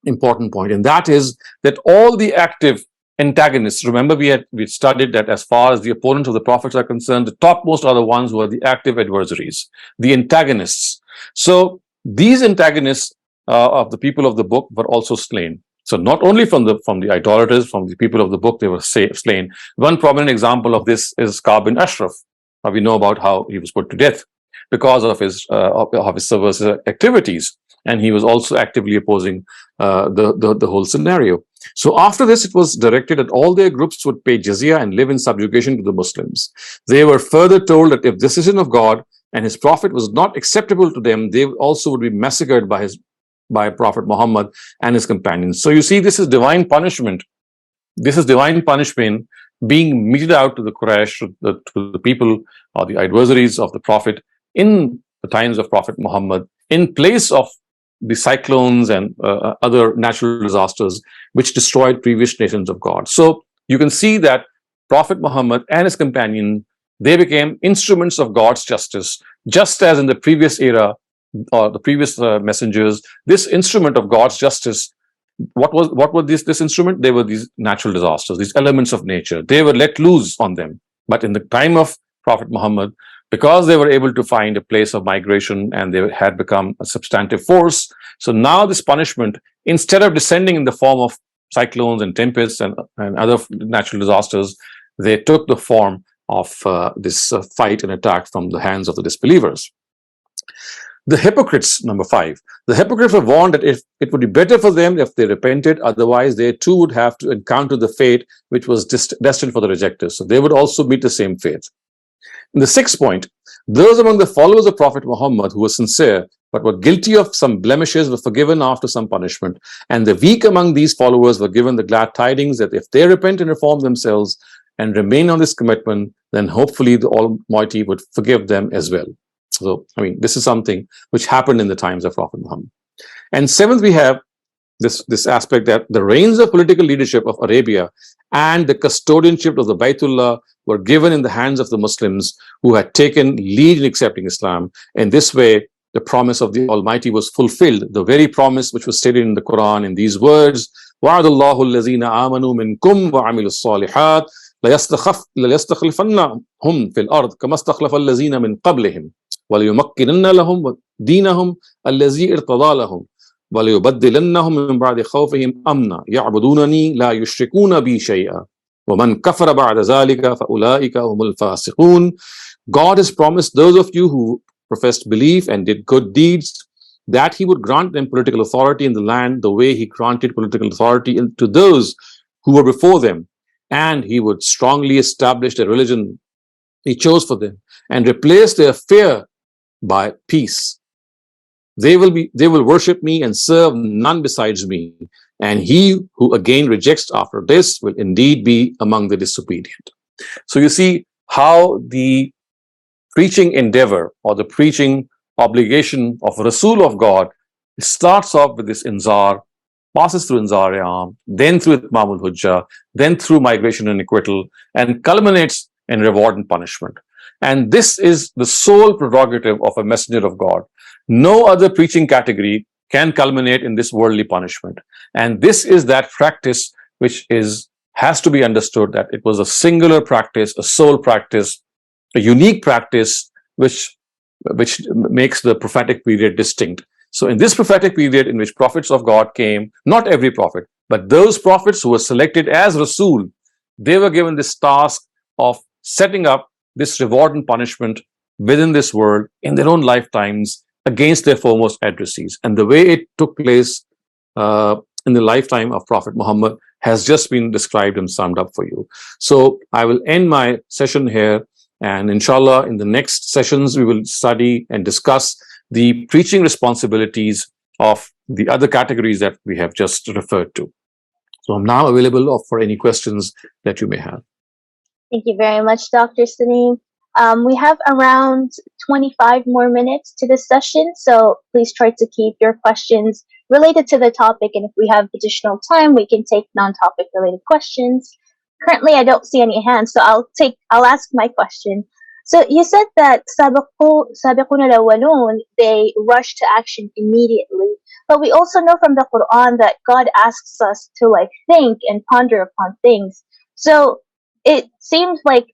important point, and that is that all the active antagonists, remember we studied that as far as the opponents of the prophets are concerned, the topmost are the ones who are the active adversaries, the antagonists. So these antagonists of the people of the book were also slain. So not only from the idolaters, from the people of the book, they were slain. One prominent example of this is Ka'b bin Ashraf. We know about how he was put to death because of his subversive activities, and he was also actively opposing the whole scenario. So after this, it was directed that all their groups would pay jizya and live in subjugation to the Muslims. They were further told that if the decision of God and His Prophet was not acceptable to them, they also would be massacred by Prophet Muhammad and his companions. So you see, this is divine punishment. This is divine punishment being meted out to the Quraysh, to the people or the adversaries of the Prophet in the times of Prophet Muhammad, in place of the cyclones and other natural disasters which destroyed previous nations of God. So you can see that Prophet Muhammad and his companion, they became instruments of God's justice, just as in the previous era or the previous messengers. This instrument of God's justice, what were this instrument? They were these natural disasters, these elements of nature. They were let loose on them. But in the time of Prophet Muhammad, because they were able to find a place of migration and they had become a substantive force, so now this punishment, instead of descending in the form of cyclones and tempests and other natural disasters, they took the form of this fight and attack from the hands of the disbelievers. The hypocrites, number 5. The hypocrites were warned that if it would be better for them if they repented, otherwise they too would have to encounter the fate which was destined for the rejectors. So they would also meet the same fate. In the 6th point, those among the followers of Prophet Muhammad who were sincere but were guilty of some blemishes were forgiven after some punishment, and the weak among these followers were given the glad tidings that if they repent and reform themselves and remain on this commitment, then hopefully the Almighty would forgive them as well. So, I mean, this is something which happened in the times of Prophet Muhammad. And 7th, we have this aspect that the reins of political leadership of Arabia and the custodianship of the Baytullah were given in the hands of the Muslims who had taken lead in accepting Islam. In this way, the promise of the Almighty was fulfilled, the very promise which was stated in the Quran in these words, وَعَدَ اللَّهُ الَّذِينَ آمَنُوا مِنْكُمْ وَعَمِلُوا الصَّالِحَاتِ لَيَسْتَخْلِفَنَّهُمْ فِي الْأَرْضِ كَمَا اسْتَخْلَفَ الَّذِينَ مِنْ قَبْلِهِمْ وَلَيُمَكِّنَنَّ لَهُمْ دِينَهُمْ الَّذِي ارْتَضَىٰ لَهُمْ وَلَيُبَدِّلَنَّهُمْ مِنْ بَعْدِ خَوْفِهِمْ أَمْنًا يَعْبُدُونَنِي لَا يُشْرِكُونَ بِي شَيْئًا وَمَنْ كَفَرَ بَعْدَ ذَلِكَ فَأُولَٰئِكَ هُمُ الْفَاسِقُونَ. God has promised those of you who professed belief and did good deeds that he would grant them political authority in the land the way he granted political authority to those who were before them, and he would strongly establish the religion he chose for them and replace their fear by peace. They will worship me and serve none besides me, and he who again rejects after this will indeed be among the disobedient. So you see how the preaching endeavor or the preaching obligation of Rasul of God starts off with this inzar, passes through inzar-e-am, then through itmamul hujjah, then through migration and acquittal, and culminates in reward and punishment. And this is the sole prerogative of a messenger of God. No other preaching category can culminate in this worldly punishment. And this is that practice which has to be understood, that it was a singular practice, a sole practice, a unique practice which makes the prophetic period distinct. So in this prophetic period in which prophets of God came, not every prophet, but those prophets who were selected as Rasul, they were given this task of setting up this reward and punishment within this world in their own lifetimes against their foremost adversaries. And the way it took place in the lifetime of Prophet Muhammad has just been described and summed up for you. So I will end my session here, and inshallah in the next sessions we will study and discuss the preaching responsibilities of the other categories that we have just referred to. So I'm now available for any questions that you may have. Thank you very much, Dr. Saleem. We have around 25 more minutes to this session, so please try to keep your questions related to the topic, and if we have additional time, we can take non-topic related questions. Currently, I don't see any hands, so I'll ask my question. So you said that sabiqun al-awwalun, they rush to action immediately, but we also know from the Quran that God asks us to think and ponder upon things. So it seems like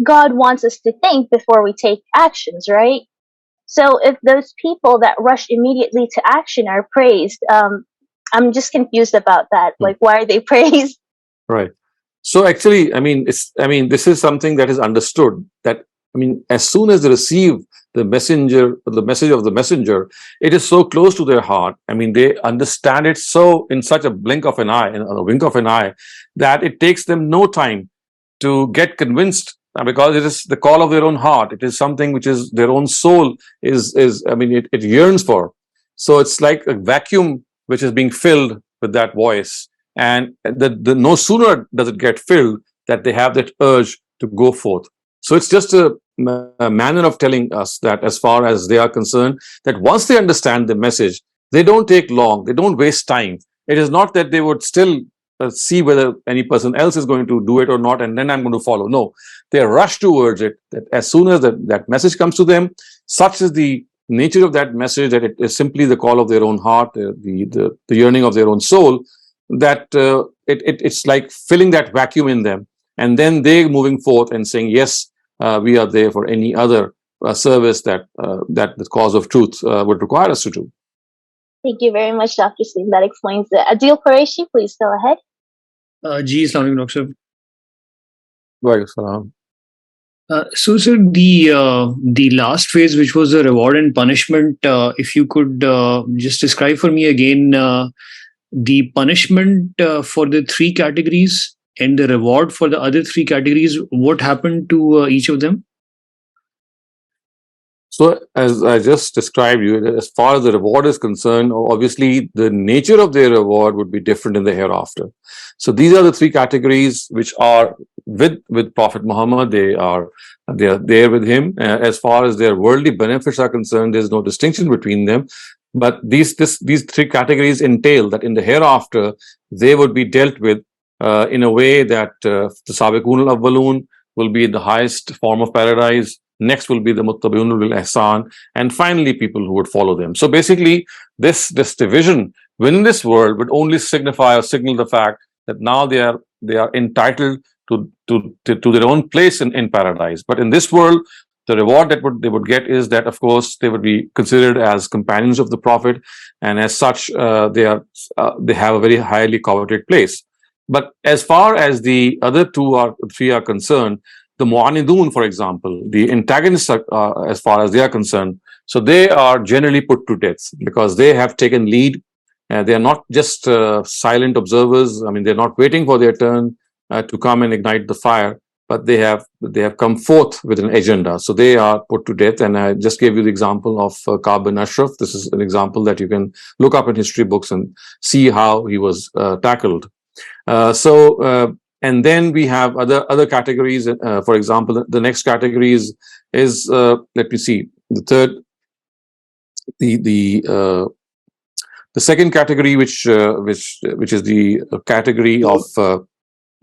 God wants us to think before we take actions, right? So if those people that rush immediately to action are praised, I'm just confused about that. Why are they praised? Right. So actually, this is something that is understood, that, as soon as they receive the message of the messenger, it is so close to their heart. They understand it so in such a blink of an eye, in a wink of an eye, that it takes them no time to get convinced, because it is the call of their own heart. It is something which is their own soul it yearns for. So it's like a vacuum which is being filled with that voice. And the no sooner does it get filled that they have that urge to go forth. So it's just a manner of telling us that, as far as they are concerned, that once they understand the message, they don't take long, they don't waste time. It is not that they would still see whether any person else is going to do it or not, and then I'm going to follow. No, they rush towards it. That as soon as that message comes to them, such is the nature of that message, that it is simply the call of their own heart, the yearning of their own soul, that it's like filling that vacuum in them, and then they moving forth and saying, yes, we are there for any other service that the cause of truth would require us to do. Thank you very much, Dr. Saleem. That explains it. Adil Qureshi, please go ahead. Ji, Assalamu alaikum, Wa alaikum Assalam. So, sir, the last phase, which was the reward and punishment, if you could just describe for me again the punishment for the three categories and the reward for the other three categories, what happened to each of them? So, as I just described you, as far as the reward is concerned, obviously the nature of their reward would be different in the hereafter. So these are the three categories which are with Prophet Muhammad. They are there with him. As far as their worldly benefits are concerned, there's no distinction between them. But these three categories entail that in the hereafter they would be dealt with in a way that the Sabiqun al-Awwalun will be the highest form of paradise. Next will be the Muttabi'un bil Ahsan, and finally people who would follow them. So basically, this division within this world would only signify or signal the fact that now they are entitled to their own place in paradise. But in this world, the reward that they would get is that, of course, they would be considered as companions of the Prophet, and as such, they have a very highly coveted place. But as far as the other three are concerned, the Mu'anidun, for example, the antagonists, as far as they are concerned, so they are generally put to death because they have taken lead. They are not just silent observers. I mean, they're not waiting for their turn to come and ignite the fire, but they have come forth with an agenda. So they are put to death. And I just gave you the example of Ka'b bin Ashraf. This is an example that you can look up in history books and see how he was tackled. And then we have other categories. For example, the next category is let me see, the third, the second category, which is the category of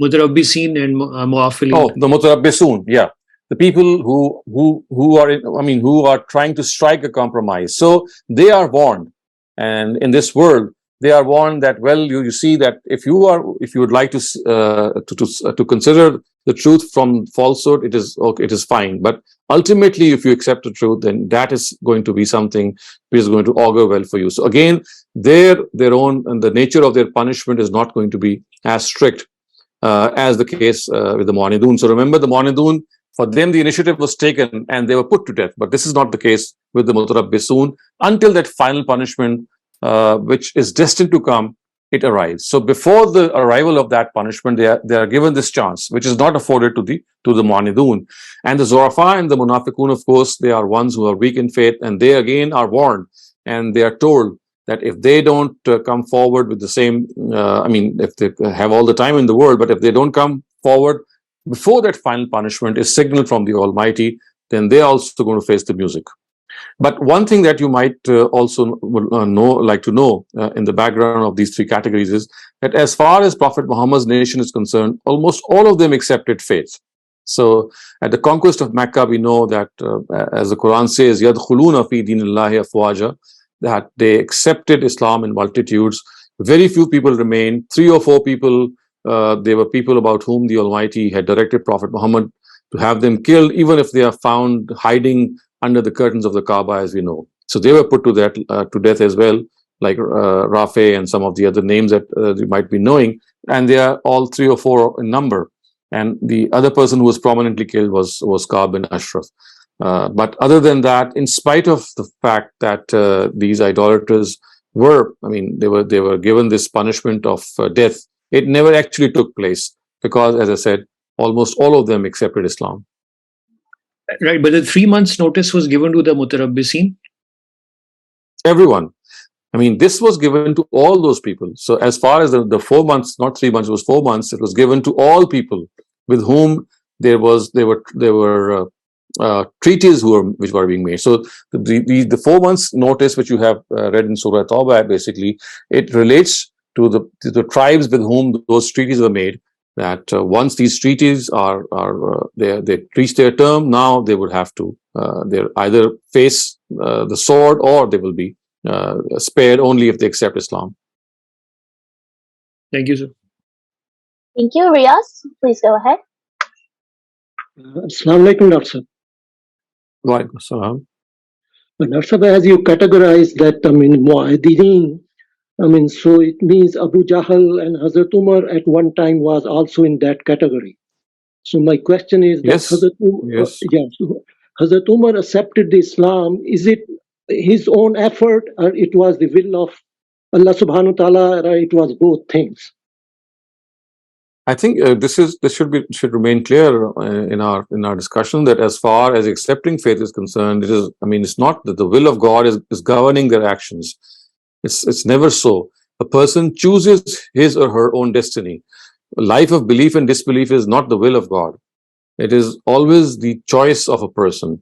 Mutarabbisin and Mu'afilin. Oh, the Mutarabbisun, yeah, the people who are who are trying to strike a compromise. So they are warned, and in this world, they are warned that, well, you see that if you would like to consider the truth from falsehood, it is okay, it is fine. But ultimately, if you accept the truth, then that is going to be something which is going to augur well for you. So again, their own, and the nature of their punishment is not going to be as strict as the case with the Mu'anidun. So remember, the Mu'anidun, for them the initiative was taken and they were put to death. But this is not the case with the Mutarabbisun until that final punishment, which is destined to come, it arrives. So before the arrival of that punishment, they are given this chance, which is not afforded to the Mu'anidun. And the Zurafa and the Munafiqun, of course, they are ones who are weak in faith, and they again are warned, and they are told that if they don't come forward with the same, if they have all the time in the world, but if they don't come forward before that final punishment is signaled from the Almighty, then they're also going to face the music. But one thing that you might also like to know in the background of these three categories is that as far as Prophet Muhammad's nation is concerned, almost all of them accepted faith. So at the conquest of Mecca, we know that as the Quran says, يَدْخُلُونَ فِي دِينِ اللَّهِ أَفْوَاجًا, that they accepted Islam in multitudes. Very few people remained. 3 or 4 people, they were people about whom the Almighty had directed Prophet Muhammad to have them killed, even if they are found hiding under the curtains of the Kaaba, as we know. So they were put to death as well, like Rafi and some of the other names that you might be knowing. And they are all 3 or 4 in number. And the other person who was prominently killed was Ka'b bin Ashraf. But other than that, in spite of the fact that these idolaters were, they were given this punishment of death, it never actually took place because, as I said, almost all of them accepted Islam. Right, but the 3 months notice was given to the Mutarabbisin? Everyone. This was given to all those people. So as far as the 4 months, not 3 months, it was 4 months, it was given to all people with whom there were treaties which were being made. So the 4 months notice which you have read in Surah Tawbah, basically, it relates to the tribes with whom those treaties were made, that once these treaties they reach their term, now they would have to they either face the sword, or they will be spared only if they accept Islam. Thank you, sir. Thank you. Riaz, please go ahead. Assalamu alaikum, Dr. Sir. Wa alaikum assalam. Dr. Sir, as you categorize that, Mu'adidin, so it means Abu Jahl and Hazrat Umar at one time was also in that category. So my question is that Hazrat Umar accepted the Islam. Is it his own effort, or it was the will of Allah subhanahu wa ta'ala, or it was both things? I think this should remain clear in our discussion, that as far as accepting faith is concerned, it is, it's not that the will of God is governing their actions. It's never so. A person chooses his or her own destiny. A life of belief and disbelief is not the will of God. It is always the choice of a person.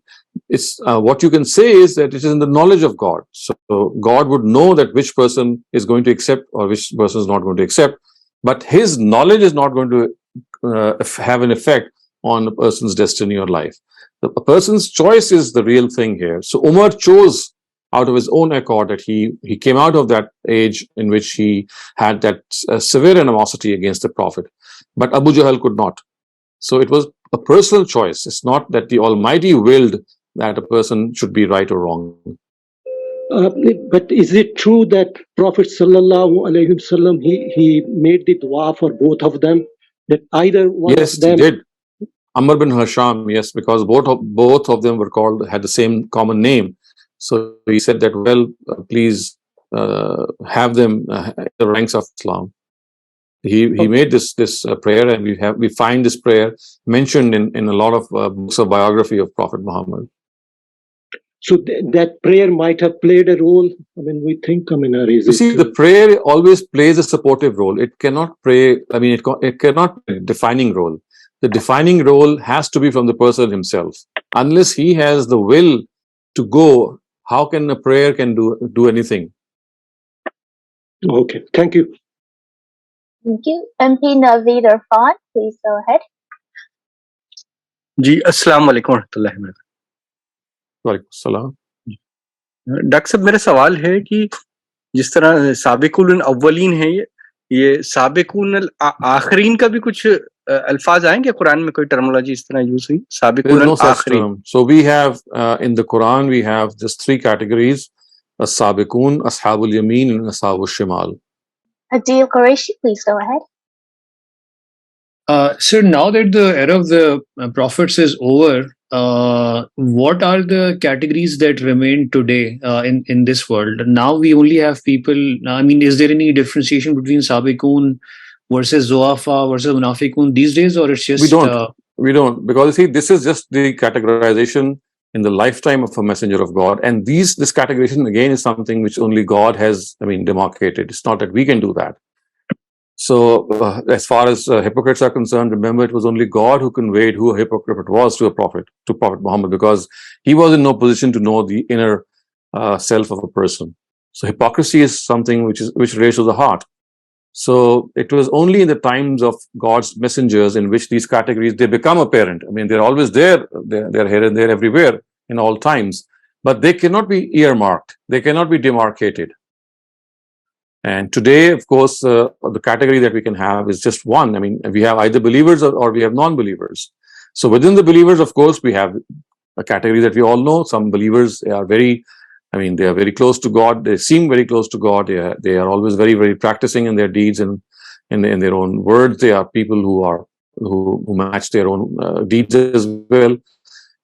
It's what you can say is that it is in the knowledge of God. So God would know that which person is going to accept or which person is not going to accept. But his knowledge is not going to have an effect on a person's destiny or life. A person's choice is the real thing here. So Umar chose out of his own accord that he came out of that age in which he had that severe animosity against the Prophet. But Abu Jahl could not. So it was a personal choice. It's not that the Almighty willed that a person should be right or wrong. But is it true that Prophet sallallahu alaihi wasallam he made the dua for both of them? That either one Yes, of them. he did. Amr bin Hasham, yes, because both of them were called, had the same common name. So he said that, well, please have them in the ranks of Islam. He made this prayer, and we find this prayer mentioned in a lot of books of biography of Prophet Muhammad. So that prayer might have played a role. I mean, we think. I mean, You see, the prayer always plays a supportive role. It cannot pray. I mean, it cannot play a defining role. The defining role has to be from the person himself. Unless he has the will to go, how can a prayer can do anything? Okay, thank you. Thank you. MP Naveed Irfan, please go ahead. जी अस्सलाम वालेकुम रहमतुल्लाहि व वालेकुम सलाम। Doctor साहब, मेरा सवाल है कि जिस तरह साबिकुल अव्वलीन है, ये साबिकुल आखरीन का भी कुछ अल्फाज आएंगे कुरान में? कोई टर्मिनोलॉजी इस तरह यूज हुई? साबिकुल आखरीन। So we have in the Quran we have just three categories: as-sabiqun, ashabul yamin, and ashabul shimal. Adil Qureshi, please go ahead. Sir, now that the era of the prophets is over, what are the categories that remain today in this world? Now we only have people. I mean, is there any differentiation between Sabiqun versus Zoafa versus Munafiqun these days, or it's just we don't, because you see, this is just the categorization in the lifetime of a messenger of God, and this categorization again is something which only God has, I mean, demarcated. It's not that we can do that. So as far as hypocrites are concerned, remember, it was only God who conveyed who a hypocrite was to Prophet Muhammad, because he was in no position to know the inner self of a person. So hypocrisy is something which relates to the heart. So it was only in the times of God's messengers in which these categories, they become apparent. I mean, they're always there. They're here and there everywhere in all times, but they cannot be earmarked. They cannot be demarcated. And today, of course, the category that we can have is just one. I mean, we have either believers or we have non-believers. So within the believers, of course, we have a category that we all know. Some believers are very, I mean, they are very close to God. They seem very close to God. They are always very, very practicing in their deeds and in their own words. They are people who match their own deeds as well.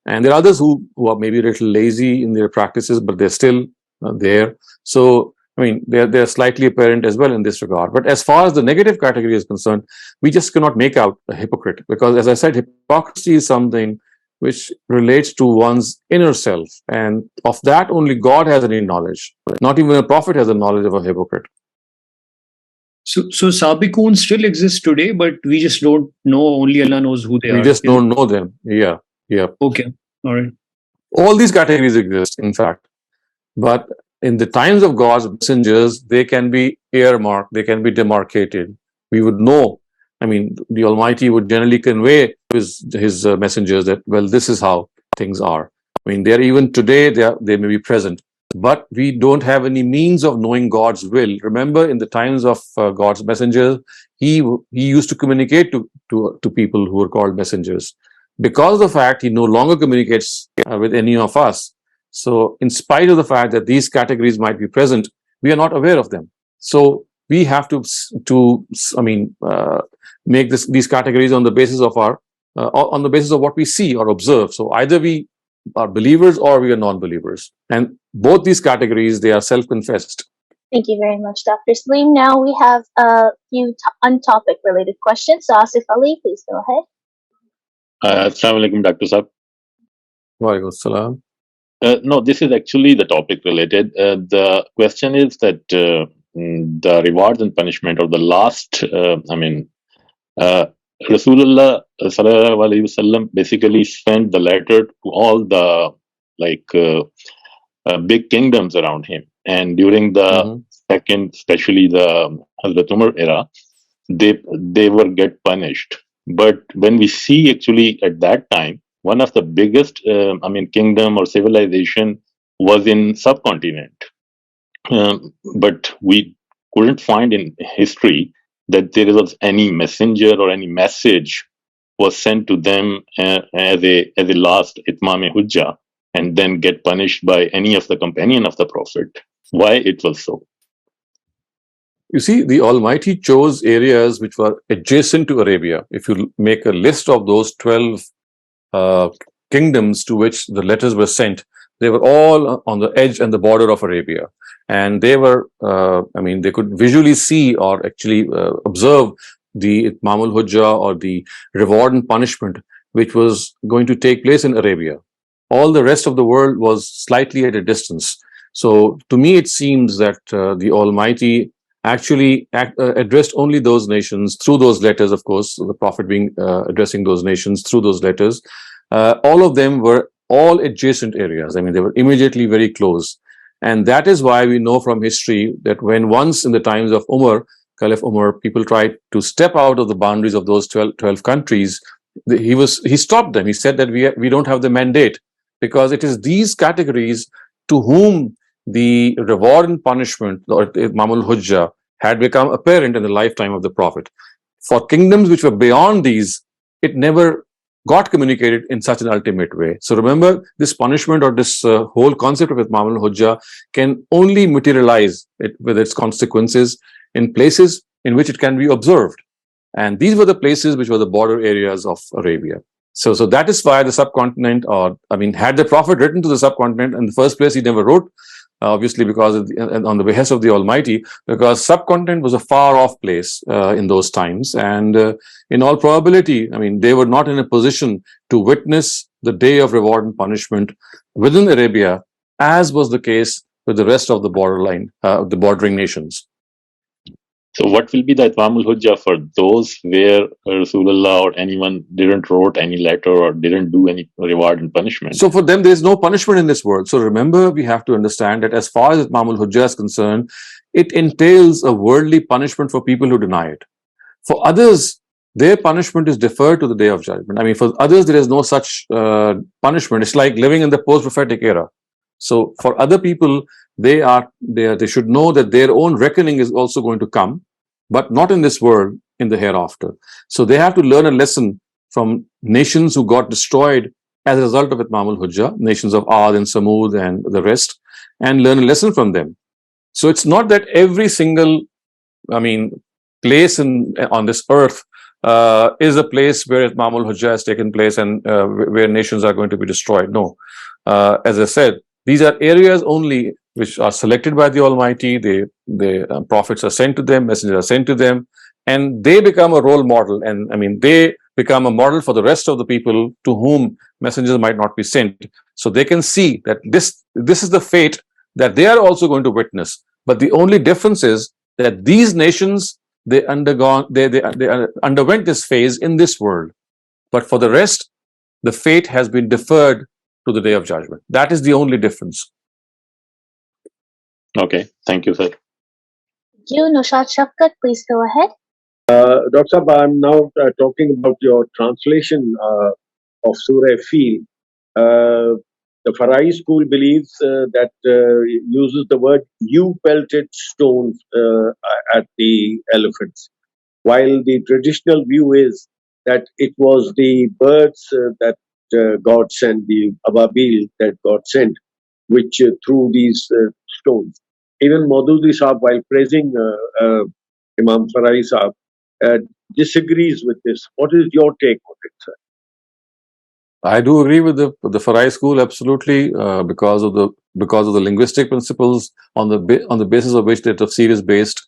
And there are others who are maybe a little lazy in their practices, but they're still there. So I mean, they're slightly apparent as well in this regard. But as far as the negative category is concerned, we just cannot make out a hypocrite, because, as I said, hypocrisy is something which relates to one's inner self, and of that only God has any knowledge. Not even a prophet has a knowledge of a hypocrite. So Sabiqun still exists today, but we just don't know. Only Allah knows who they are. We just don't know them. Yeah. Okay. All right. All these categories exist, in fact, but in the times of God's messengers, they can be earmarked, they can be demarcated. We would know. I mean, the Almighty would generally convey his messengers that, well, this is how things are. I mean, they're even today, they may be present, but we don't have any means of knowing God's will. Remember, in the times of God's messengers, he used to communicate to people who were called messengers. Because of the fact he no longer communicates with any of us, so in spite of the fact that these categories might be present, we are not aware of them. So we have to make these categories on the basis of what we see or observe. So either we are believers or we are non-believers, and both these categories, they are self-confessed. Thank you very much, Dr. Saleem. Now we have a few on-topic related questions. So Asif Ali, please go ahead. Assalamu alaikum, Dr. Saab. Wa alaikum assalam. No, this is actually the topic related. The question is that the rewards and punishment, or the last, Rasulullah sallallahu alaihi wasallam basically sent the letter to all the big kingdoms around him. And during the second, especially the Hazrat Umar era, they were get punished. But when we see actually at that time, one of the biggest, kingdom or civilization was in subcontinent. But we couldn't find in history that there was any messenger or any message was sent to them as a last itmam-e hujjah. and then get punished by any of the companion of the Prophet. Why it was so? You see, the Almighty chose areas which were adjacent to Arabia. If you make a list of those 12 kingdoms to which the letters were sent, they were all on the edge and the border of Arabia. And they were, they could visually see or actually observe the Itmam al-Hujjah or the reward and punishment which was going to take place in Arabia. All the rest of the world was slightly at a distance. So to me, it seems that the Almighty actually addressed only those nations through those letters, of course, the Prophet being addressing those nations through those letters. All of them were all adjacent areas. I mean, they were immediately very close. And that is why we know from history that when once in the times of Umar, Caliph Umar, people tried to step out of the boundaries of those 12 countries, he stopped them. He said that we don't have the mandate, because it is these categories to whom the reward and punishment, or Imam al-Hujjah, had become apparent in the lifetime of the Prophet. For kingdoms which were beyond these, it never got communicated in such an ultimate way. So remember, this punishment or this whole concept of Imam al-Hujjah can only materialize with its consequences in places in which it can be observed. And these were the places which were the border areas of Arabia. So that is why the subcontinent, had the Prophet written to the subcontinent in the first place, he never wrote, obviously because on the behest of the Almighty, because subcontinent was a far off place in those times. And in all probability, they were not in a position to witness the day of reward and punishment within Arabia, as was the case with the rest of the borderline, the bordering nations. So what will be the Itmam al-Hujjah for those where Rasulullah or anyone didn't wrote any letter or didn't do any reward and punishment? So for them, there is no punishment in this world. So remember, we have to understand that as far as Itmam al-Hujjah is concerned, it entails a worldly punishment for people who deny it. For others, their punishment is deferred to the Day of Judgment. For others, there is no such punishment. It's like living in the post-prophetic era. So for other people, they should know that their own reckoning is also going to come, but not in this world, in the hereafter. So they have to learn a lesson from nations who got destroyed as a result of Itmam al-Hujjah, nations of Ad and Samud and the rest, and learn a lesson from them. So it's not that every single, place on this earth is a place where Itmam al-Hujjah has taken place and where nations are going to be destroyed. No. As I said, these are areas only which are selected by the Almighty. The prophets are sent to them, messengers are sent to them, and they become a role model. And they become a model for the rest of the people to whom messengers might not be sent. So they can see that this is the fate that they are also going to witness. But the only difference is that these nations, they underwent this phase in this world. But for the rest, the fate has been deferred to the Day of Judgment. That is the only difference. Okay, thank you, sir. Thank you. Nushat Shafkat, please go ahead. Dr. Sahab, I'm now talking about your translation of Surah Fil. The Farai school believes that uses the word "you pelted stones" at the elephants, while the traditional view is that it was the birds that God sent, the ababil that God sent, which threw these stones. Even Maududi Sahab, while praising Imam Farai Sahab, disagrees with this. What is your take on it, sir? I do agree with the Farai school absolutely, because of the linguistic principles on the basis of which the tafsir is based,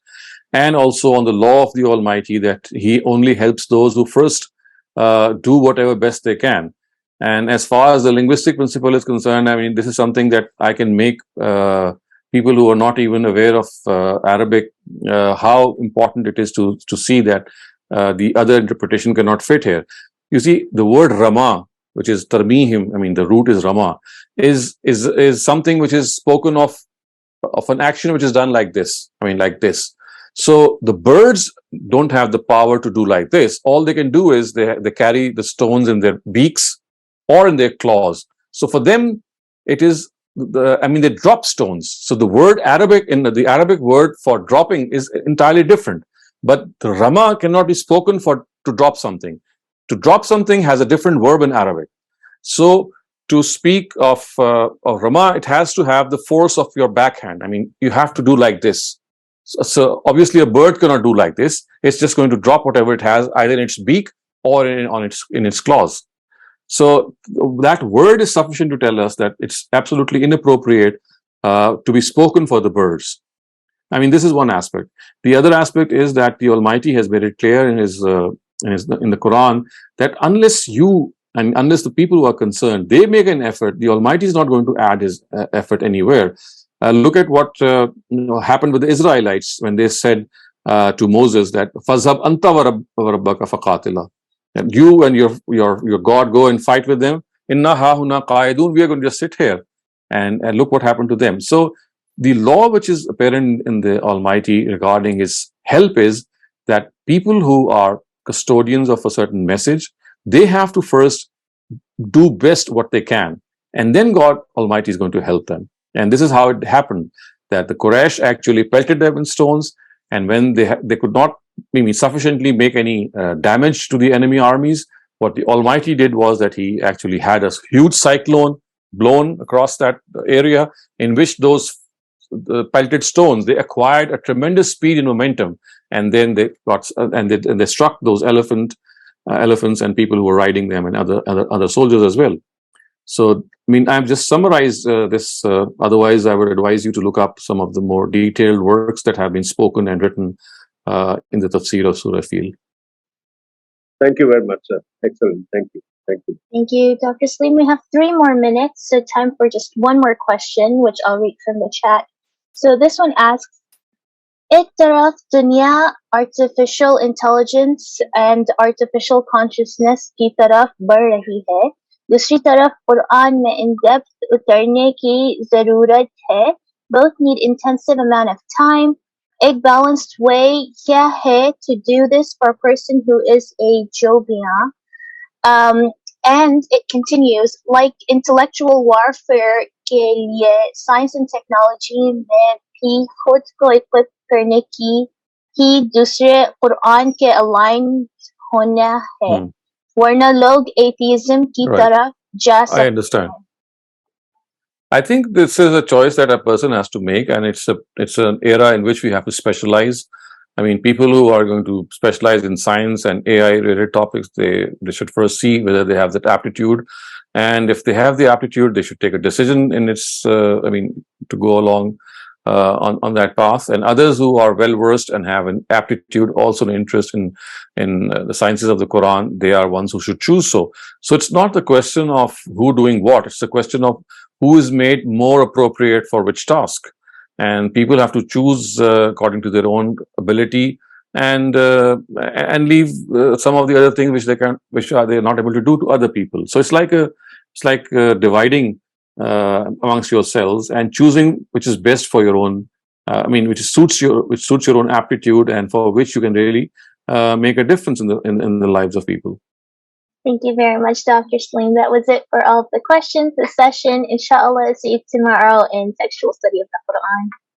and also on the law of the Almighty that He only helps those who first do whatever best they can. And as far as the linguistic principle is concerned, this is something that I can make people who are not even aware of Arabic how important it is to see that the other interpretation cannot fit here. You see, the word Rama, which is tarmihim, the root is Rama, is something which is spoken of an action which is done like this, like this. So the birds don't have the power to do like this. All they can do is they carry the stones in their beaks or in their claws. So for them, it is they drop stones. So the word Arabic, in the Arabic word for dropping, is entirely different. But the Rama cannot be spoken to drop something. To drop something has a different verb in Arabic. So to speak of Rama, it has to have the force of your backhand. I mean, you have to do like this. So obviously, a bird cannot do like this. It's just going to drop whatever it has, either in its beak or in its claws. So that word is sufficient to tell us that it's absolutely inappropriate to be spoken for the birds. I mean, this is one aspect. The other aspect is that the Almighty has made it clear in the Quran that unless you and unless the people who are concerned, they make an effort, the Almighty is not going to add his effort anywhere. Look at what happened with the Israelites when they said to Moses that "Fazhab anta wa rabbaka faqatila," that you and your God go and fight with them. Inna hahuna qaidun. We are going to just sit here and look what happened to them. So the law which is apparent in the Almighty regarding his help is that people who are custodians of a certain message, they have to first do best what they can, and then God Almighty is going to help them. And this is how it happened, that the Quraysh actually pelted them in stones, and when they could not maybe sufficiently make any damage to the enemy armies, what the Almighty did was that he actually had a huge cyclone blown across that area, in which those pelted stones, they acquired a tremendous speed and momentum, and then they got and they struck those elephants and people who were riding them, and other soldiers as well. So, I mean, I've just summarized this. Otherwise, I would advise you to look up some of the more detailed works that have been spoken and written in the tafsir of Surah Fil. Thank you very much, sir. Excellent. Thank you. Thank you. Thank you, Dr. Saleem. We have 3 more minutes, so time for just one more question, which I'll read from the chat. So this one asks, एक तरफ दुनिया artificial intelligence and artificial consciousness की तरफ बढ़ रही है, दूसरी तरफ कुरान में in depth उतरने की ज़रूरत है. Both need intensive amount of time. एक balanced way क्या है to do this for a person who is a Jovian? And it continues, like intellectual warfare के लिए science and technology में भी खुद को equip करने की ही दूसरे कुरान के align होना है, वरना लोग atheism की तरफ जा सकते हैं. I understand. I think this is a choice that a person has to make, and it's an era in which we have to specialize. I mean, people who are going to specialize in science and AI-related topics, they should first see whether they have that aptitude, and if they have the aptitude, they should take a decision in its. To go along on that path. And others who are well versed and have an aptitude, also an interest in the sciences of the Quran, they are ones who should choose so. So it's not the question of who doing what; it's the question of who is made more appropriate for which task. And people have to choose according to their own ability, and leave some of the other things which they're not able to do to other people. So it's like dividing amongst yourselves and choosing which is best for your own. Which suits your own aptitude, and for which you can really make a difference in the lives of people. Thank you very much, Dr. Saleem. That was it for all of the questions this session. Inshallah, see you tomorrow in textual study of the Quran.